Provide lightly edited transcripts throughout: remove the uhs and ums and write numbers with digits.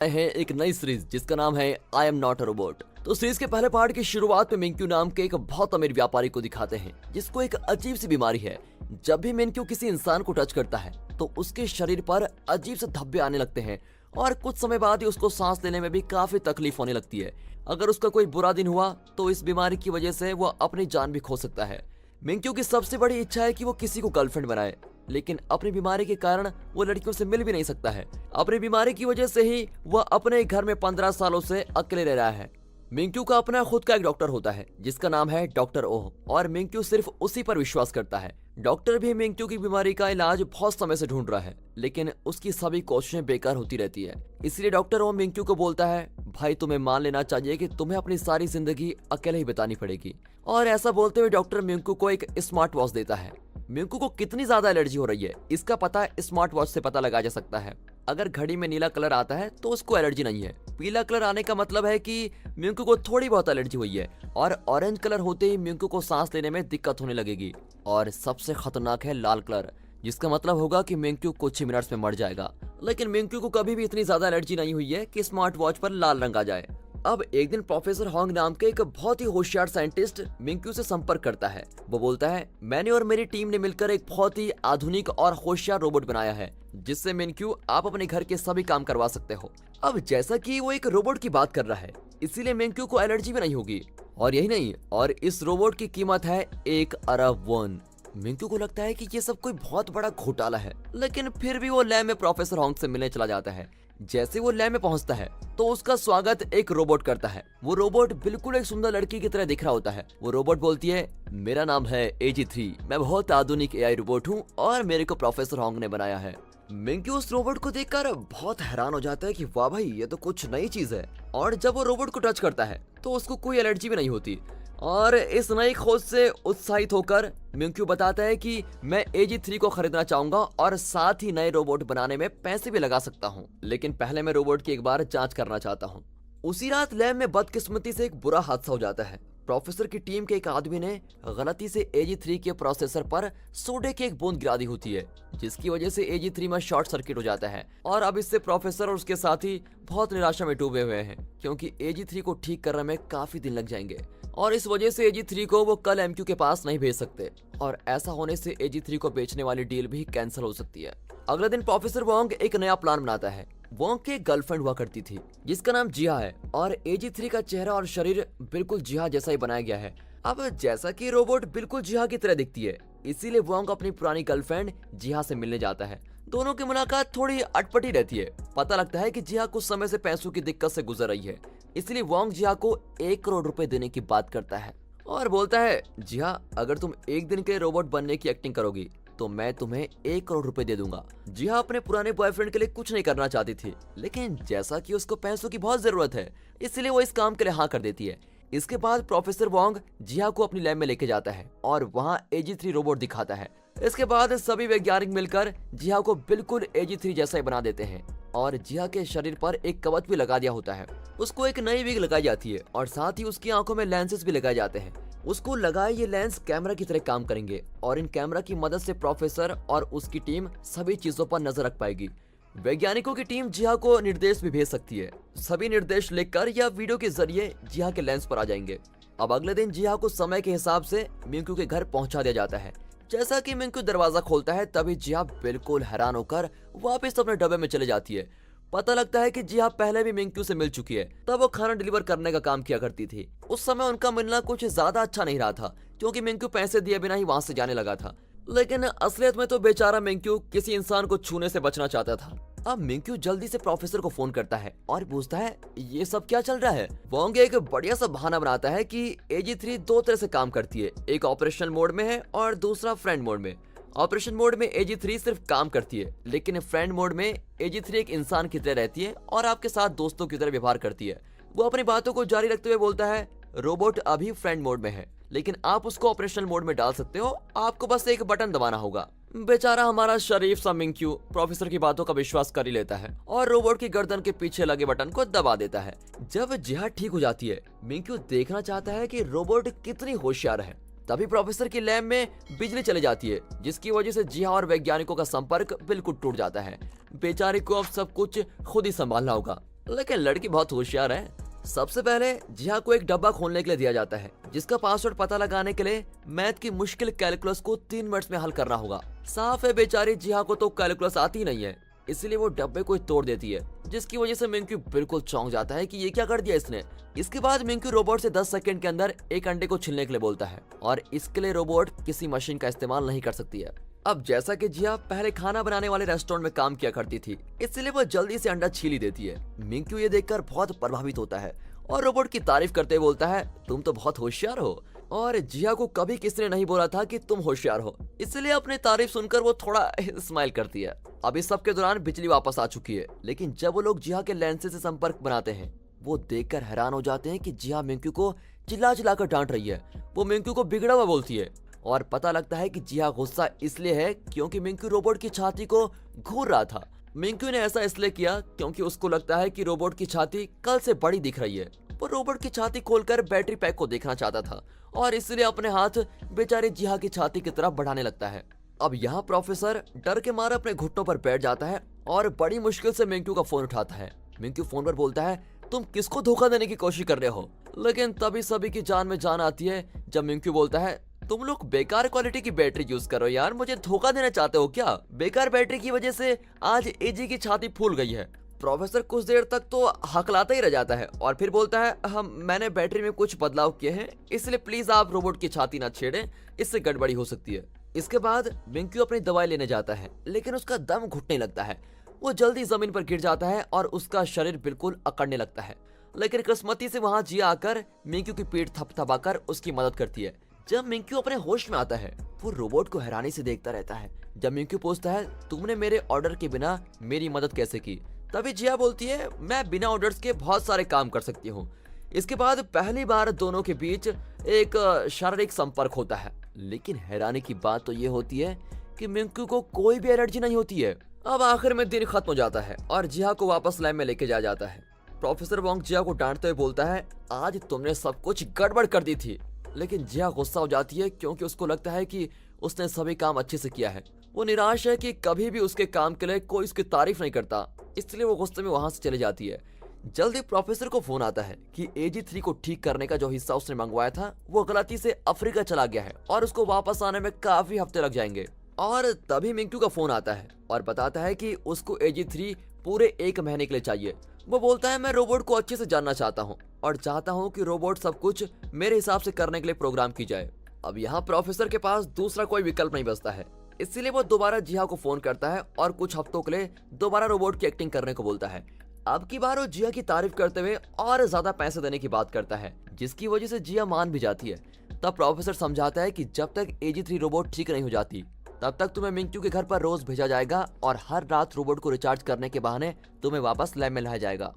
है एक नई सीरीज जिसका नाम है I am not a robot. तो सीरीज के पहले पार्ट की शुरुआत में मिंक्यू नाम के एक बहुत अमीर व्यापारी को दिखाते हैं जिसको एक अजीब सी बीमारी है। जब भी मिंक्यू किसी इंसान को टच करता है तो उसके शरीर पर अजीब से धब्बे आने लगते हैं और कुछ समय बाद ही उसको सांस लेने में भी काफी तकलीफ होने लगती है। अगर उसका कोई बुरा दिन हुआ तो इस बीमारी की वजह से वो अपनी जान भी खो सकता है। मिंक्यू की सबसे बड़ी इच्छा है कि वो किसी को गर्लफ्रेंड बनाए, लेकिन अपनी बीमारी के कारण वो लड़कियों से मिल भी नहीं सकता है। अपनी बीमारी की वजह से ही वह अपने घर में 15 सालों से अकेले रह रहा है। मिंक्यू का अपना खुद का एक डॉक्टर होता है जिसका नाम है डॉक्टर ओह, और मिंक्यू सिर्फ उसी पर विश्वास करता है। डॉक्टर भी मिंक्यू की बीमारी का इलाज बहुत समय से ढूंढ रहा है, लेकिन उसकी सभी कोशिशें बेकार होती रहती है। इसलिए डॉक्टर ओह मिंक्यू को बोलता है, भाई तुम्हें मान लेना चाहिए कि तुम्हें अपनी सारी जिंदगी अकेले ही बितानी पड़ेगी। और ऐसा बोलते हुए डॉक्टर मिंक्यू को एक स्मार्ट वॉच देता है। मिंक्यू को कितनी ज्यादा एलर्जी हो रही है इसका पता स्मार्ट वॉच से पता लगा जा सकता है। अगर घड़ी में नीला कलर आता है तो उसको एलर्जी नहीं है। पीला कलर आने का मतलब है कि मिंक्यू को थोड़ी बहुत एलर्जी हुई है, और ऑरेंज कलर होते ही मिंक्यू को सांस लेने में दिक्कत होने लगेगी। और सबसे खतरनाक है लाल कलर, जिसका मतलब होगा कि मिंक्यू कुछ ही मिनट्स में मर जाएगा। लेकिन मिंक्यू को कभी भी इतनी ज्यादा एलर्जी नहीं हुई है कि स्मार्ट वॉच पर लाल रंग आ जाए। अब एक दिन प्रोफेसर होंग नाम के एक बहुत ही होशियार साइंटिस्ट मिंक्यू से संपर्क करता है। वो बोलता है, मैंने और मेरी टीम ने मिलकर एक बहुत ही आधुनिक और होशियार रोबोट बनाया है जिससे मिंक्यू आप अपने घर के सभी काम करवा सकते हो। अब जैसा कि वो एक रोबोट की बात कर रहा है, इसीलिए मिंक्यू को एलर्जी भी नहीं होगी। और यही नहीं, और इस रोबोट की कीमत है 1 अरब वॉन। मिंक्यू को लगता है कि ये सब कोई बहुत बड़ा घोटाला है, लेकिन फिर भी वो लैब में प्रोफेसर होंग से मिलने चला जाता है। जैसे वो लैब में पहुंचता है तो उसका स्वागत एक रोबोट करता है। वो रोबोट बिल्कुल एक सुंदर लड़की की तरह दिख रहा होता है। वो रोबोट बोलती है, मेरा नाम है AG3, मैं बहुत आधुनिक AI रोबोट हूँ और मेरे को प्रोफेसर होंग ने बनाया है। मिंक्यू उस रोबोट को देखकर बहुत हैरान हो जाता है कि वाह भाई, ये तो कुछ नई चीज है। और जब वो रोबोट को टच करता है तो उसको कोई एलर्जी भी नहीं होती। और इस नई खोज से उत्साहित होकर मिंक्यू बताता है कि मैं AG3 को खरीदना चाहूंगा और साथ ही नए रोबोट बनाने में पैसे भी लगा सकता हूं, लेकिन पहले मैं रोबोट की एक बार जांच करना चाहता हूं। उसी रात लैब में बदकिस्मती से एक बुरा हादसा हो जाता है। प्रोफेसर की टीम के एक आदमी ने गलती से AG3 के प्रोसेसर पर सोडे की एक बूंद गिरा दी होती है, जिसकी वजह से AG3 में शॉर्ट सर्किट हो जाता है। और अब इससे प्रोफेसर और उसके साथी बहुत निराशा में डूबे हुए हैं, क्योंकि AG3 को ठीक करने में काफी दिन लग जाएंगे। और इस वजह से AG3 को वो कल MQ के पास नहीं भेज सकते, और ऐसा होने से AG3 को बेचने वाली डील भी कैंसिल हो सकती है। अगले दिन प्रोफेसर वोंग एक नया प्लान बनाता है। वोंग की एक गर्लफ्रेंड हुआ करती थी जिसका नाम जिया है, और AG3 का चेहरा और शरीर बिल्कुल जिया जैसा ही बनाया गया है। अब जैसा कि रोबोट बिल्कुल जिया की तरह दिखती है, इसीलिए वोंग अपनी पुरानी गर्लफ्रेंड जिया से मिलने जाता है। दोनों की मुलाकात थोड़ी अटपटी रहती है। पता लगता है कि जिया कुछ समय से पैसों की दिक्कत से गुजर रही है, इसलिए वोंग जिया को 1 करोड़ रुपए देने की बात करता है और बोलता है, जिया अगर तुम एक दिन के रोबोट बनने की एक्टिंग करोगी तो मैं तुम्हें 1 करोड़ रुपए दे दूंगा। जिया अपने पुराने बॉयफ्रेंड के लिए कुछ नहीं करना चाहती थी, लेकिन जैसा कि उसको पैसों की बहुत जरूरत है, इसलिए वो इस काम के लिए हाँ कर देती है। इसके बाद प्रोफेसर वोंग जिया को अपनी लैब में लेके जाता है और वहाँ AG3 रोबोट दिखाता है। इसके बाद सभी वैज्ञानिक मिलकर जिया को बिल्कुल AG3 जैसा ही बना देते हैं, और जिया के शरीर पर एक कवच भी लगा दिया होता है। उसको एक नई विग लगाई जाती है और साथ ही उसकी आंखों में लेंसेज भी लगाए जाते हैं। उसको लगाए ये लेंस कैमरा की तरह काम करेंगे, और इन कैमरा की मदद से प्रोफेसर और उसकी टीम सभी चीजों पर नजर रख पाएगी। वैज्ञानिकों की टीम जिया को निर्देश भी भेज सकती है। सभी निर्देश लिखकर या वीडियो के जरिए जिया के लेंस पर आ जाएंगे। अब अगले दिन जिया को समय के हिसाब से मिंक्यू के घर पहुंचा दिया जाता है। जैसा कि मिंक्यू दरवाजा खोलता है, तभी जिया बिल्कुल हैरान होकर वापस अपने डब्बे में चले जाती है। पता लगता है कि जिया पहले भी मिंक्यू से मिल चुकी है। तब वो खाना डिलीवर करने का काम किया करती थी। उस समय उनका मिलना कुछ ज्यादा अच्छा नहीं रहा था, क्योंकि मिंक्यू पैसे दिए बिना ही वहां से जाने लगा था। लेकिन असलियत में तो बेचारा मिंक्यू किसी इंसान को छूने से बचना चाहता था। अब मिंक्यू जल्दी से प्रोफेसर को फोन करता है और पूछता है, ये सब क्या चल रहा है। वोंग एक बढ़िया सा बहाना बनाता है कि AG3 दो तरह से काम करती है, एक ऑपरेशनल मोड में है और दूसरा फ्रेंड मोड में। ऑपरेशन मोड में AG3 सिर्फ काम करती है, लेकिन फ्रेंड मोड में AG3 एक इंसान की तरह रहती है और आपके साथ दोस्तों की तरह व्यवहार करती है। वो अपनी बातों को जारी रखते हुए बोलता है, रोबोट अभी फ्रेंड मोड में है, लेकिन आप उसको ऑपरेशनल मोड में डाल सकते हो, आपको बस एक बटन दबाना होगा। बेचारा हमारा शरीफ सा मिंक्यू प्रोफेसर की बातों का विश्वास कर ही लेता है और रोबोट की गर्दन के पीछे लगे बटन को दबा देता है। जब जिया ठीक हो जाती है, मिंक्यू देखना चाहता है कि रोबोट कितनी होशियार है। तभी प्रोफेसर की लैब में बिजली चली जाती है, जिसकी वजह से जिया और वैज्ञानिकों का संपर्क बिल्कुल टूट जाता है। बेचारे को अब सब कुछ खुद ही संभालना होगा। लेकिन लड़की बहुत होशियार है। सबसे पहले जिहा को एक डब्बा खोलने के लिए दिया जाता है, जिसका पासवर्ड पता लगाने के लिए मैथ की मुश्किल कैलकुलस को 3 मिनट्स में हल करना होगा। साफ है बेचारी जिहा को तो कैलकुलस आती नहीं है, इसलिए वो डब्बे को तोड़ देती है, जिसकी वजह से मिंक्यू बिल्कुल चौंक जाता है कि ये क्या कर दिया इसने। इसके बाद मिंक्यू रोबोट से 10 सेकंड के अंदर एक अंडे को छिलने के लिए बोलता है, और इसके लिए रोबोट किसी मशीन का इस्तेमाल नहीं कर सकती है। अब जैसा कि जिया पहले खाना बनाने वाले रेस्टोरेंट में काम किया करती थी, इसलिए वो जल्दी से अंडा छील ही देती है। मिंक्यू ये देखकर बहुत प्रभावित होता है और रोबोट की तारीफ करते हुए बोलता है, तुम तो बहुत होशियार हो। और जिया को कभी किसी ने नहीं बोला था कि तुम होशियार हो, इसलिए अपनी तारीफ सुनकर वो थोड़ा स्माइल करती है। अब इस सब के दौरान बिजली वापस आ चुकी है, लेकिन जब वो लोग जिया के लेंस से संपर्क बनाते हैं, वो देखकर हैरान हो जाते हैं कि जिया मिंक्यू को चिल्ला चिल्लाकर डांट रही है। वो मिंक्यू को बिगड़ा हुआ बोलती है और पता लगता है कि जिया गुस्सा इसलिए है क्योंकि मिंक्यू रोबोट की छाती को घूर रहा था। मिंक्यू ने ऐसा इसलिए किया क्योंकि उसको लगता है कि रोबोट की छाती कल से बड़ी दिख रही है। वो रोबोट की छाती खोलकर बैटरी पैक को देखना चाहता था और इसलिए अपने हाथ बेचारे जिहा की छाती की तरफ बढ़ाने लगता है। अब यहाँ प्रोफेसर डर के मारे अपने घुटनों पर बैठ जाता है और बड़ी मुश्किल से मिंक्यू का फोन उठाता है। मिंक्यू फोन पर बोलता है, तुम किसको धोखा देने की कोशिश कर रहे हो। लेकिन तभी सभी की जान में जान आती है जब मिंक्यू बोलता है, तुम लोग बेकार क्वालिटी की बैटरी यूज करो यार, मुझे धोखा देना चाहते हो क्या। बेकार बैटरी की वजह से आज एजी की छाती फूल गई है। प्रोफेसर कुछ देर तक तो हकलाता ही रह जाता है और फिर बोलता है, मैंने बैटरी में कुछ बदलाव किए हैं, इसलिए प्लीज आप रोबोट की छाती ना छेड़ें, इससे गड़बड़ी हो सकती है। इसके बाद मिंक्यू अपनी दवाई लेने जाता है, लेकिन उसका दम घुटने लगता है। वो जल्दी जमीन पर गिर जाता है और उसका शरीर बिल्कुल अकड़ने लगता है। लेकिन किस्मती से वहां जिया आकर मिंक्यू की पीठ थपथपाकर उसकी मदद करती है। जब मिंक्यू अपने होश में आता है, वो रोबोट को हैरानी से देखता रहता है। जब मिंक्यू पूछता है, तुमने मेरे ऑर्डर के बिना मेरी मदद कैसे की, तभी जिया बोलती है, मैं बिना ऑर्डर्स के बहुत सारे काम कर सकती हूँ। इसके बाद पहली बार दोनों के बीच एक शारीरिक संपर्क होता है, लेकिन हैरानी की बात तो ये होती है कि मिंक्यू को कोई भी एलर्जी नहीं होती है। अब आखिर में दिन खत्म हो जाता है और जिया को वापस लैब में लेके जाया जाता है। प्रोफेसर वोंग जिया को डांटते हुए बोलता है, आज तुमने सब कुछ गड़बड़ कर दी थी। लेकिन जिया गुस्सा हो जाती है क्योंकि उसको लगता है कि उसने सभी काम अच्छे से किया है। वो निराश है कि कभी भी उसके काम के लिए कोई उसकी तारीफ नहीं करता, इसलिए वो गुस्से में वहां से चली जाती है। जल्दी प्रोफेसर को फोन आता है कि AG3 को ठीक करने का जो हिस्सा उसने मंगवाया था वो गलती से अफ्रीका चला गया है और उसको वापस आने में काफी हफ्ते लग जाएंगे। और तभी मिंक्यू का फोन आता है और बताता है कि उसको AG3 पूरे 1 महीने के लिए चाहिए। वो बोलता है, मैं रोबोट को अच्छे से जानना चाहता हूँ और चाहता हूँ कि रोबोट सब कुछ मेरे हिसाब से करने के लिए प्रोग्राम की जाए। अब यहाँ प्रोफेसर के पास दूसरा कोई विकल्प नहीं बचता है, इसलिए वो दोबारा जिया को फोन करता है और कुछ हफ्तों के लिए दोबारा रोबोट की एक्टिंग करने को बोलता है। अब की बार वो जिया की तारीफ करते हुए और ज्यादा पैसे देने की बात करता है, जिसकी वजह से जिया मान भी जाती है। तब प्रोफेसर समझाता है कि जब तक AG3 रोबोट ठीक नहीं हो जाती, तब तक तुम्हें मिंक्यू के घर पर रोज भेजा जाएगा और हर रात रोबोट को रिचार्ज करने के बहाने तुम्हें वापस लैब में लाया जाएगा।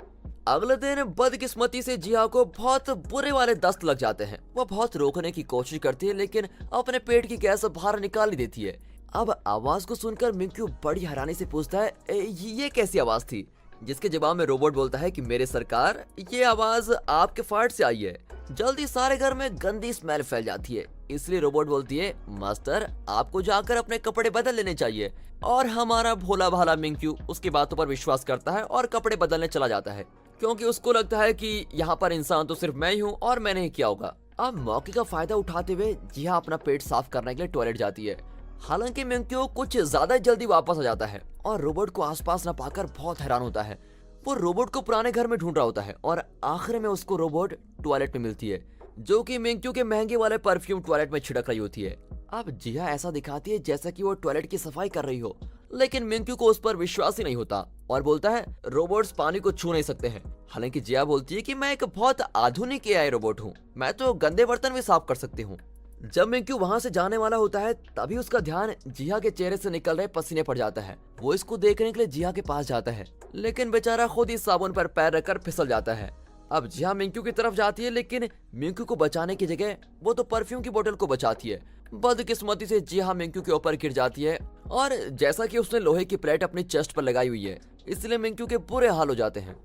अगले दिन बदकिस्मती से जिया को बहुत बुरे वाले दस्त लग जाते हैं। वो बहुत रोकने की कोशिश करती है, लेकिन अपने पेट की गैस बाहर निकाल ही देती है। अब आवाज को सुनकर मिंक्यू बड़ी हैरानी से पूछता है, ये कैसी आवाज थी। जिसके जवाब में रोबोट बोलता है कि मेरे सरकार, ये आवाज आपके फार्ट से आई है। जल्दी सारे घर में गंदी स्मेल फैल जाती है, इसलिए रोबोट बोलती है, मास्टर आपको जाकर अपने कपड़े बदल लेने चाहिए। और हमारा भोला भाला मिंक्यू उसकी बातों पर विश्वास करता है और कपड़े बदलने चला जाता है, क्योंकि उसको लगता है कि यहाँ पर इंसान तो सिर्फ मैं ही हूँ और मैंने ही किया होगा। अब मौके का फायदा उठाते हुए जिया अपना पेट साफ करने के लिए टॉयलेट जाती है। हालांकि मिंक्यू कुछ ज्यादा जल्दी वापस आ जाता है और रोबोट को आसपास न पाकर बहुत हैरान होता है। वो रोबोट को पुराने घर में ढूंढ रहा होता है और आखिर में उसको रोबोट टॉयलेट में मिलती है, जो कि मिंक्यू के महंगे वाले परफ्यूम टॉयलेट में छिड़क रही होती है। अब जिया ऐसा दिखाती है जैसा कि वो टॉयलेट की सफाई कर रही हो, लेकिन मिंक्यू को उस पर विश्वास ही नहीं होता और बोलता है, रोबोट्स पानी को छू नहीं सकते हैं। हालांकि जिया बोलती है कि मैं एक बहुत आधुनिक AI रोबोट हूँ, मैं तो गंदे बर्तन भी साफ कर सकती हूँ। जब मिंक्यू वहां से जाने वाला होता है, तभी उसका ध्यान जिया के चेहरे से निकल रहे पसीने पर जाता है। वो इसको देखने के लिए जिया के पास जाता है, लेकिन बेचारा खुद ही साबुन पर पैर रखकर फिसल जाता है। अब जिया मिंक्यू की तरफ जाती है, लेकिन मिंक्यू को बचाने की जगह वो तो परफ्यूम की बोतल को बचाती है। बदकिस्मती से जिया मिंक्यू के ऊपर गिर जाती है और जैसा कि उसने लोहे की प्लेट अपनी चेस्ट पर लगाई हुई है, इसलिए मिंक्यू के बुरे हाल हो जाते हैं।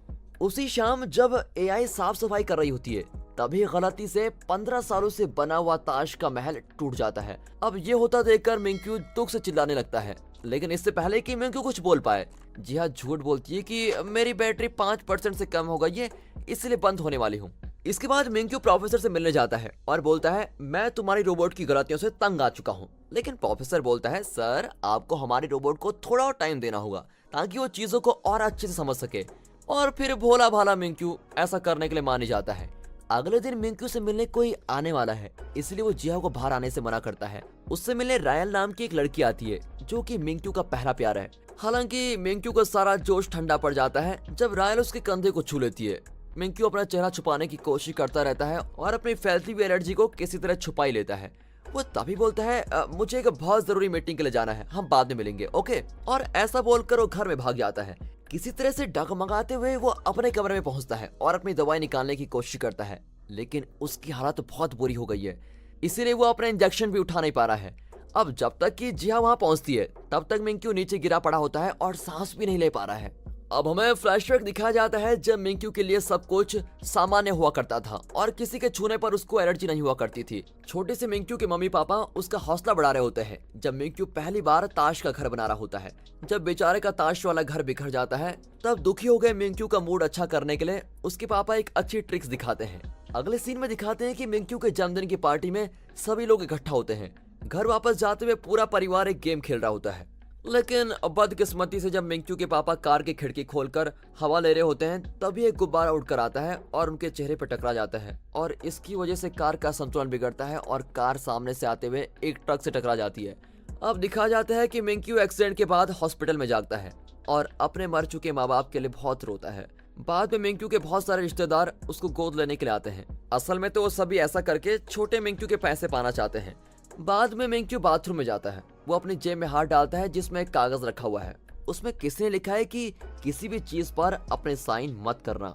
उसी शाम जब AI साफ सफाई कर रही होती है, तभी गलती से 15 सालों से बना हुआ ताश का महल टूट जाता है। अब ये होता देखकर मिंक्यू दुख से चिल्लाने लगता है लेकिन इससे पहले कि मिंकू कुछ बोल पाए, जिया झूठ बोलती है कि मेरी बैटरी 5% से कम हो गई है, इसलिए बंद होने वाली हूँ। इसके बाद मिंकू प्रोफेसर से मिलने जाता है और बोलता है मैं तुम्हारी रोबोट की गलतियों से तंग आ चुका हूँ। लेकिन प्रोफेसर बोलता है सर आपको हमारी रोबोट को थोड़ा और टाइम देना होगा ताकि वो चीजों को और अच्छे से समझ सके। और फिर भोला भाला मिंकू ऐसा करने के लिए मान ही जाता है। अगले दिन मिंकू से मिलने कोई आने वाला है, इसलिए वो जिया को बाहर आने से मना करता है। उससे मिलने रायल नाम की एक लड़की आती है जो कि मिंकू का पहला प्यार है। हालांकि मिंकू का सारा जोश ठंडा पड़ जाता है जब रायल उसके कंधे को छू लेती है। मिंकू अपना चेहरा छुपाने की कोशिश करता रहता है और अपनी फैलती हुई एलर्जी को किसी तरह छुपा ही लेता है। वो तभी बोलता है मुझे एक बहुत जरूरी मीटिंग के लिए जाना है, हम बाद में मिलेंगे, ओके। और ऐसा बोलकर वो घर में भाग जाता है। किसी तरह से डगमगाते हुए वो अपने कमरे में पहुंचता है और अपनी दवाई निकालने की कोशिश करता है, लेकिन उसकी हालत बहुत बुरी हो गई है, इसीलिए वो अपना इंजेक्शन भी उठा नहीं पा रहा है। अब जब तक कि जिया वहां पहुंचती है तब तक मिंकू नीचे गिरा पड़ा होता है और सांस भी नहीं ले पा रहा है। अब हमें फ्लैशबैक दिखाया जाता है जब मिंकू के लिए सब कुछ सामान्य हुआ करता था और किसी के छूने पर उसको एलर्जी नहीं हुआ करती थी। छोटे से मिंकू के मम्मी पापा उसका हौसला बढ़ा रहे होते हैं जब मिंकू पहली बार ताश का घर बना रहा होता है। जब बेचारे का ताश वाला घर बिखर जाता है तब दुखी हो गए मिंकू का मूड अच्छा करने के लिए उसके पापा एक अच्छी ट्रिक्स दिखाते हैं। अगले सीन में दिखाते हैं कि मिंकू के जन्मदिन की पार्टी में सभी लोग इकट्ठा होते हैं। घर वापस जाते हुए पूरा परिवार एक गेम खेल रहा होता है, लेकिन बदकिस्मती से जब मिंकू के पापा कार की खिड़की खोलकर हवा ले रहे होते हैं तभी एक गुब्बारा उड़कर आता है और उनके चेहरे पर टकरा जाता है और इसकी वजह से कार का संतुलन बिगड़ता है और कार सामने से आते हुए एक ट्रक से टकरा जाती है। अब दिखाया जाता है कि मिंकू एक्सीडेंट के बाद हॉस्पिटल में जागता है और अपने मर चुके माँ बाप के लिए बहुत रोता है। बाद में मिंकू के बहुत सारे रिश्तेदार उसको गोद लेने के लिए आते हैं। असल में तो वो सभी ऐसा करके छोटे मिंकू के पैसे पाना चाहते हैं। बाद में मिंकू बाथरूम में जाता है। वो अपनी जेब में हाथ डालता है जिसमें एक कागज रखा हुआ है। उसमें किसने लिखा है कि किसी भी चीज पर अपने साइन मत करना।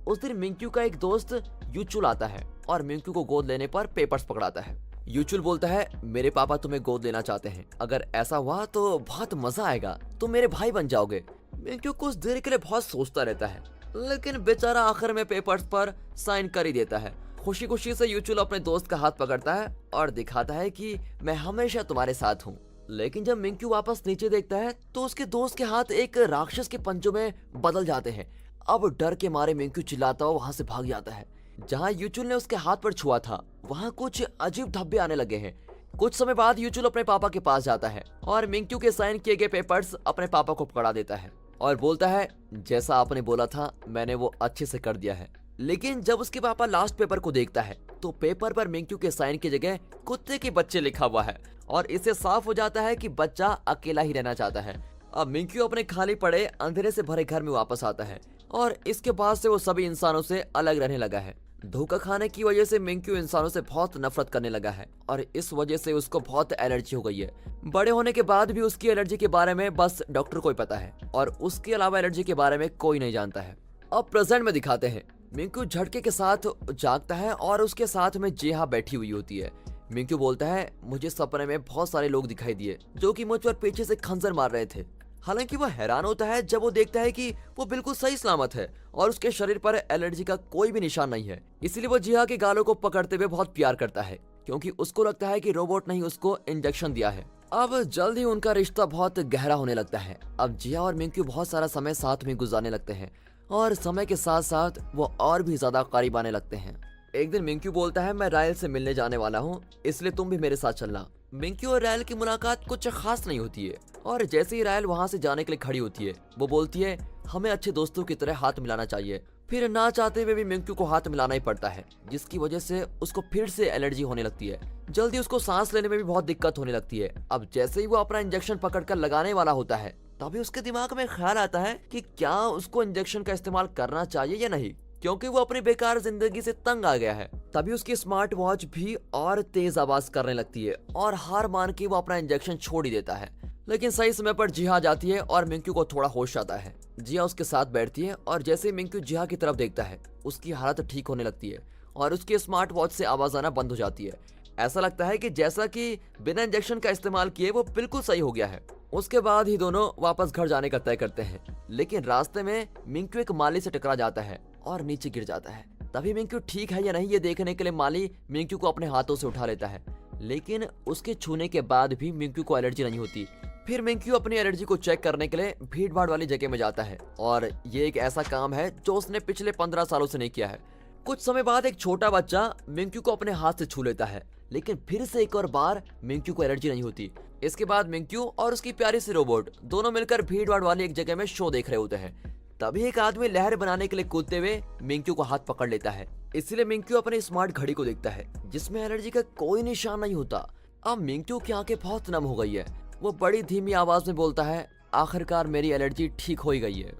उस दिन मिंकू का एक दोस्त यूचुल आता है और मिंकू को गोद लेने पर पेपर्स पकड़ाता है। यूचुल बोलता है मेरे पापा तुम्हें गोद लेना चाहते हैं, अगर ऐसा हुआ तो बहुत मजा आएगा, तुम मेरे भाई बन जाओगे। मिंकू कुछ देर के लिए बहुत सोचता रहता है, लेकिन बेचारा आखिर में पेपर्स पर साइन कर ही देता है। खुशी खुशी से यूचुल अपने दोस्त का हाथ पकड़ता है और दिखाता है कि मैं हमेशा तुम्हारे साथ हूँ। लेकिन जब मिंकू वापस नीचे देखता है तो उसके दोस्त के हाथ एक राक्षस के पंजों में बदल जाते हैं। अब डर के मारे मिंकू चिल्लाता हुआ वहां से भाग जाता है। जहां यूचुल ने उसके हाथ पर छुआ था वहां कुछ अजीब धब्बे आने लगे हैं। कुछ समय बाद यूचुल अपने पापा के पास जाता है और मिंकू के साइन किए गए पेपर्स अपने पापा को पकड़ा देता है और बोलता है जैसा आपने बोला था मैंने वो अच्छे से कर दिया है। लेकिन जब उसके पापा लास्ट पेपर को देखता है तो पेपर पर मिंकू के साइन की जगह कुत्ते के बच्चे लिखा हुआ है और इससे साफ हो जाता है कि बच्चा अकेला ही रहना चाहता है। अब मिंकू अपने खाली पड़े अंधेरे से भरे घर में वापस आता है और इसके बाद से वो सभी इंसानों से अलग रहने लगा है। धोखा खाने की वजह से मिंकू इंसानों से बहुत नफरत करने लगा है और इस वजह से उसको बहुत एलर्जी हो गई है। बड़े होने के बाद भी उसकी एलर्जी के बारे में बस डॉक्टर को ही पता है और उसके अलावा एलर्जी के बारे में कोई नहीं जानता है। अब प्रेजेंट में दिखाते हैं मिंकू झटके के साथ जागता है और उसके साथ में जिया बैठी हुई होती है। मिंकू बोलता है मुझे सपने में बहुत सारे लोग दिखाई दिए जो कि मुझ पर पीछे से खंजर मार रहे थे। हालांकि वो हैरान होता है जब वो देखता है कि वो बिल्कुल सही सलामत है और उसके शरीर पर एलर्जी का कोई भी निशान नहीं है। इसलिए वो जिया के गालों को पकड़ते हुए बहुत प्यार करता है क्योंकि उसको लगता है कि रोबोट ने ही उसको इंजेक्शन दिया है। अब जल्द ही उनका रिश्ता बहुत गहरा होने लगता है। अब जिया और मिंकू बहुत सारा समय साथ में गुजारने लगते हैं और समय के साथ साथ वो और भी ज्यादा करीब आने लगते हैं। एक दिन मिंकू बोलता है मैं रायल से मिलने जाने वाला हूँ, इसलिए तुम भी मेरे साथ चलना। मिंकू और रायल की मुलाकात कुछ खास नहीं होती है और जैसे ही रायल वहाँ से जाने के लिए खड़ी होती है वो बोलती है हमें अच्छे दोस्तों की तरह हाथ मिलाना चाहिए। फिर ना चाहते हुए भी मिंकू को हाथ मिलाना ही पड़ता है जिसकी वजह से उसको फिर से एलर्जी होने लगती है। जल्दी उसको सांस लेने में भी बहुत दिक्कत होने लगती है। अब जैसे ही वो अपना इंजेक्शन पकड़कर लगाने वाला होता है तभी उसके दिमाग में ख्याल आता है कि क्या उसको इंजेक्शन का इस्तेमाल करना चाहिए या नहीं, क्योंकि वो अपनी बेकार जिंदगी से तंग आ गया है। तभी उसकी स्मार्ट वॉच भी और तेज आवाज करने लगती है और हार मान के वो अपना इंजेक्शन छोड़ ही देता है। लेकिन सही समय पर जिया जाती है और मिंकू को थोड़ा होश आता है। जिया उसके साथ बैठती है और जैसे ही मिंकू जिया की तरफ देखता है उसकी हालत ठीक होने लगती है और उसकी स्मार्ट वॉच से आवाज आना बंद हो जाती है। ऐसा लगता है कि जैसा कि बिना इंजेक्शन का इस्तेमाल किए वो बिल्कुल सही हो गया है। उसके बाद ही दोनों वापस घर जाने का तय करते हैं, लेकिन रास्ते में मिंकू एक माली से टकरा जाता है और नीचे गिर जाता है। तभी मिंकू ठीक है या नहीं ये देखने के लिए माली मिंकू को अपने हाथों से उठा लेता है, लेकिन उसके छूने के बाद भी मिंकू को एलर्जी नहीं होती फिर मिंक्यू अपनी एलर्जी को चेक करने के लिए भीड़ भाड़ वाली जगह में जाता है और ये एक ऐसा काम है जो उसने पिछले 15 सालों से नहीं किया है। कुछ समय बाद एक छोटा बच्चा मिंक्यू को अपने हाथ से छू लेता है, लेकिन फिर से एक और बार मिंक्यू को एलर्जी नहीं होती। इसके बाद मिंक्यू और उसकी प्यारी सी रोबोट दोनों मिलकर भीड़ भाड़ वाली एक जगह में शो देख रहे होते हैं। तभी एक आदमी लहर बनाने के लिए कूदते हुए मिंक्यू को हाथ पकड़ लेता है। इसलिए मिंक्यू अपनी स्मार्ट घड़ी को देखता है जिसमें एलर्जी का कोई निशान नहीं होता। अब मिंक्यू की आंखें बहुत नम हो गई है। वो बड़ी धीमी आवाज में बोलता है, आखिरकार मेरी एलर्जी ठीक हो ही गई है।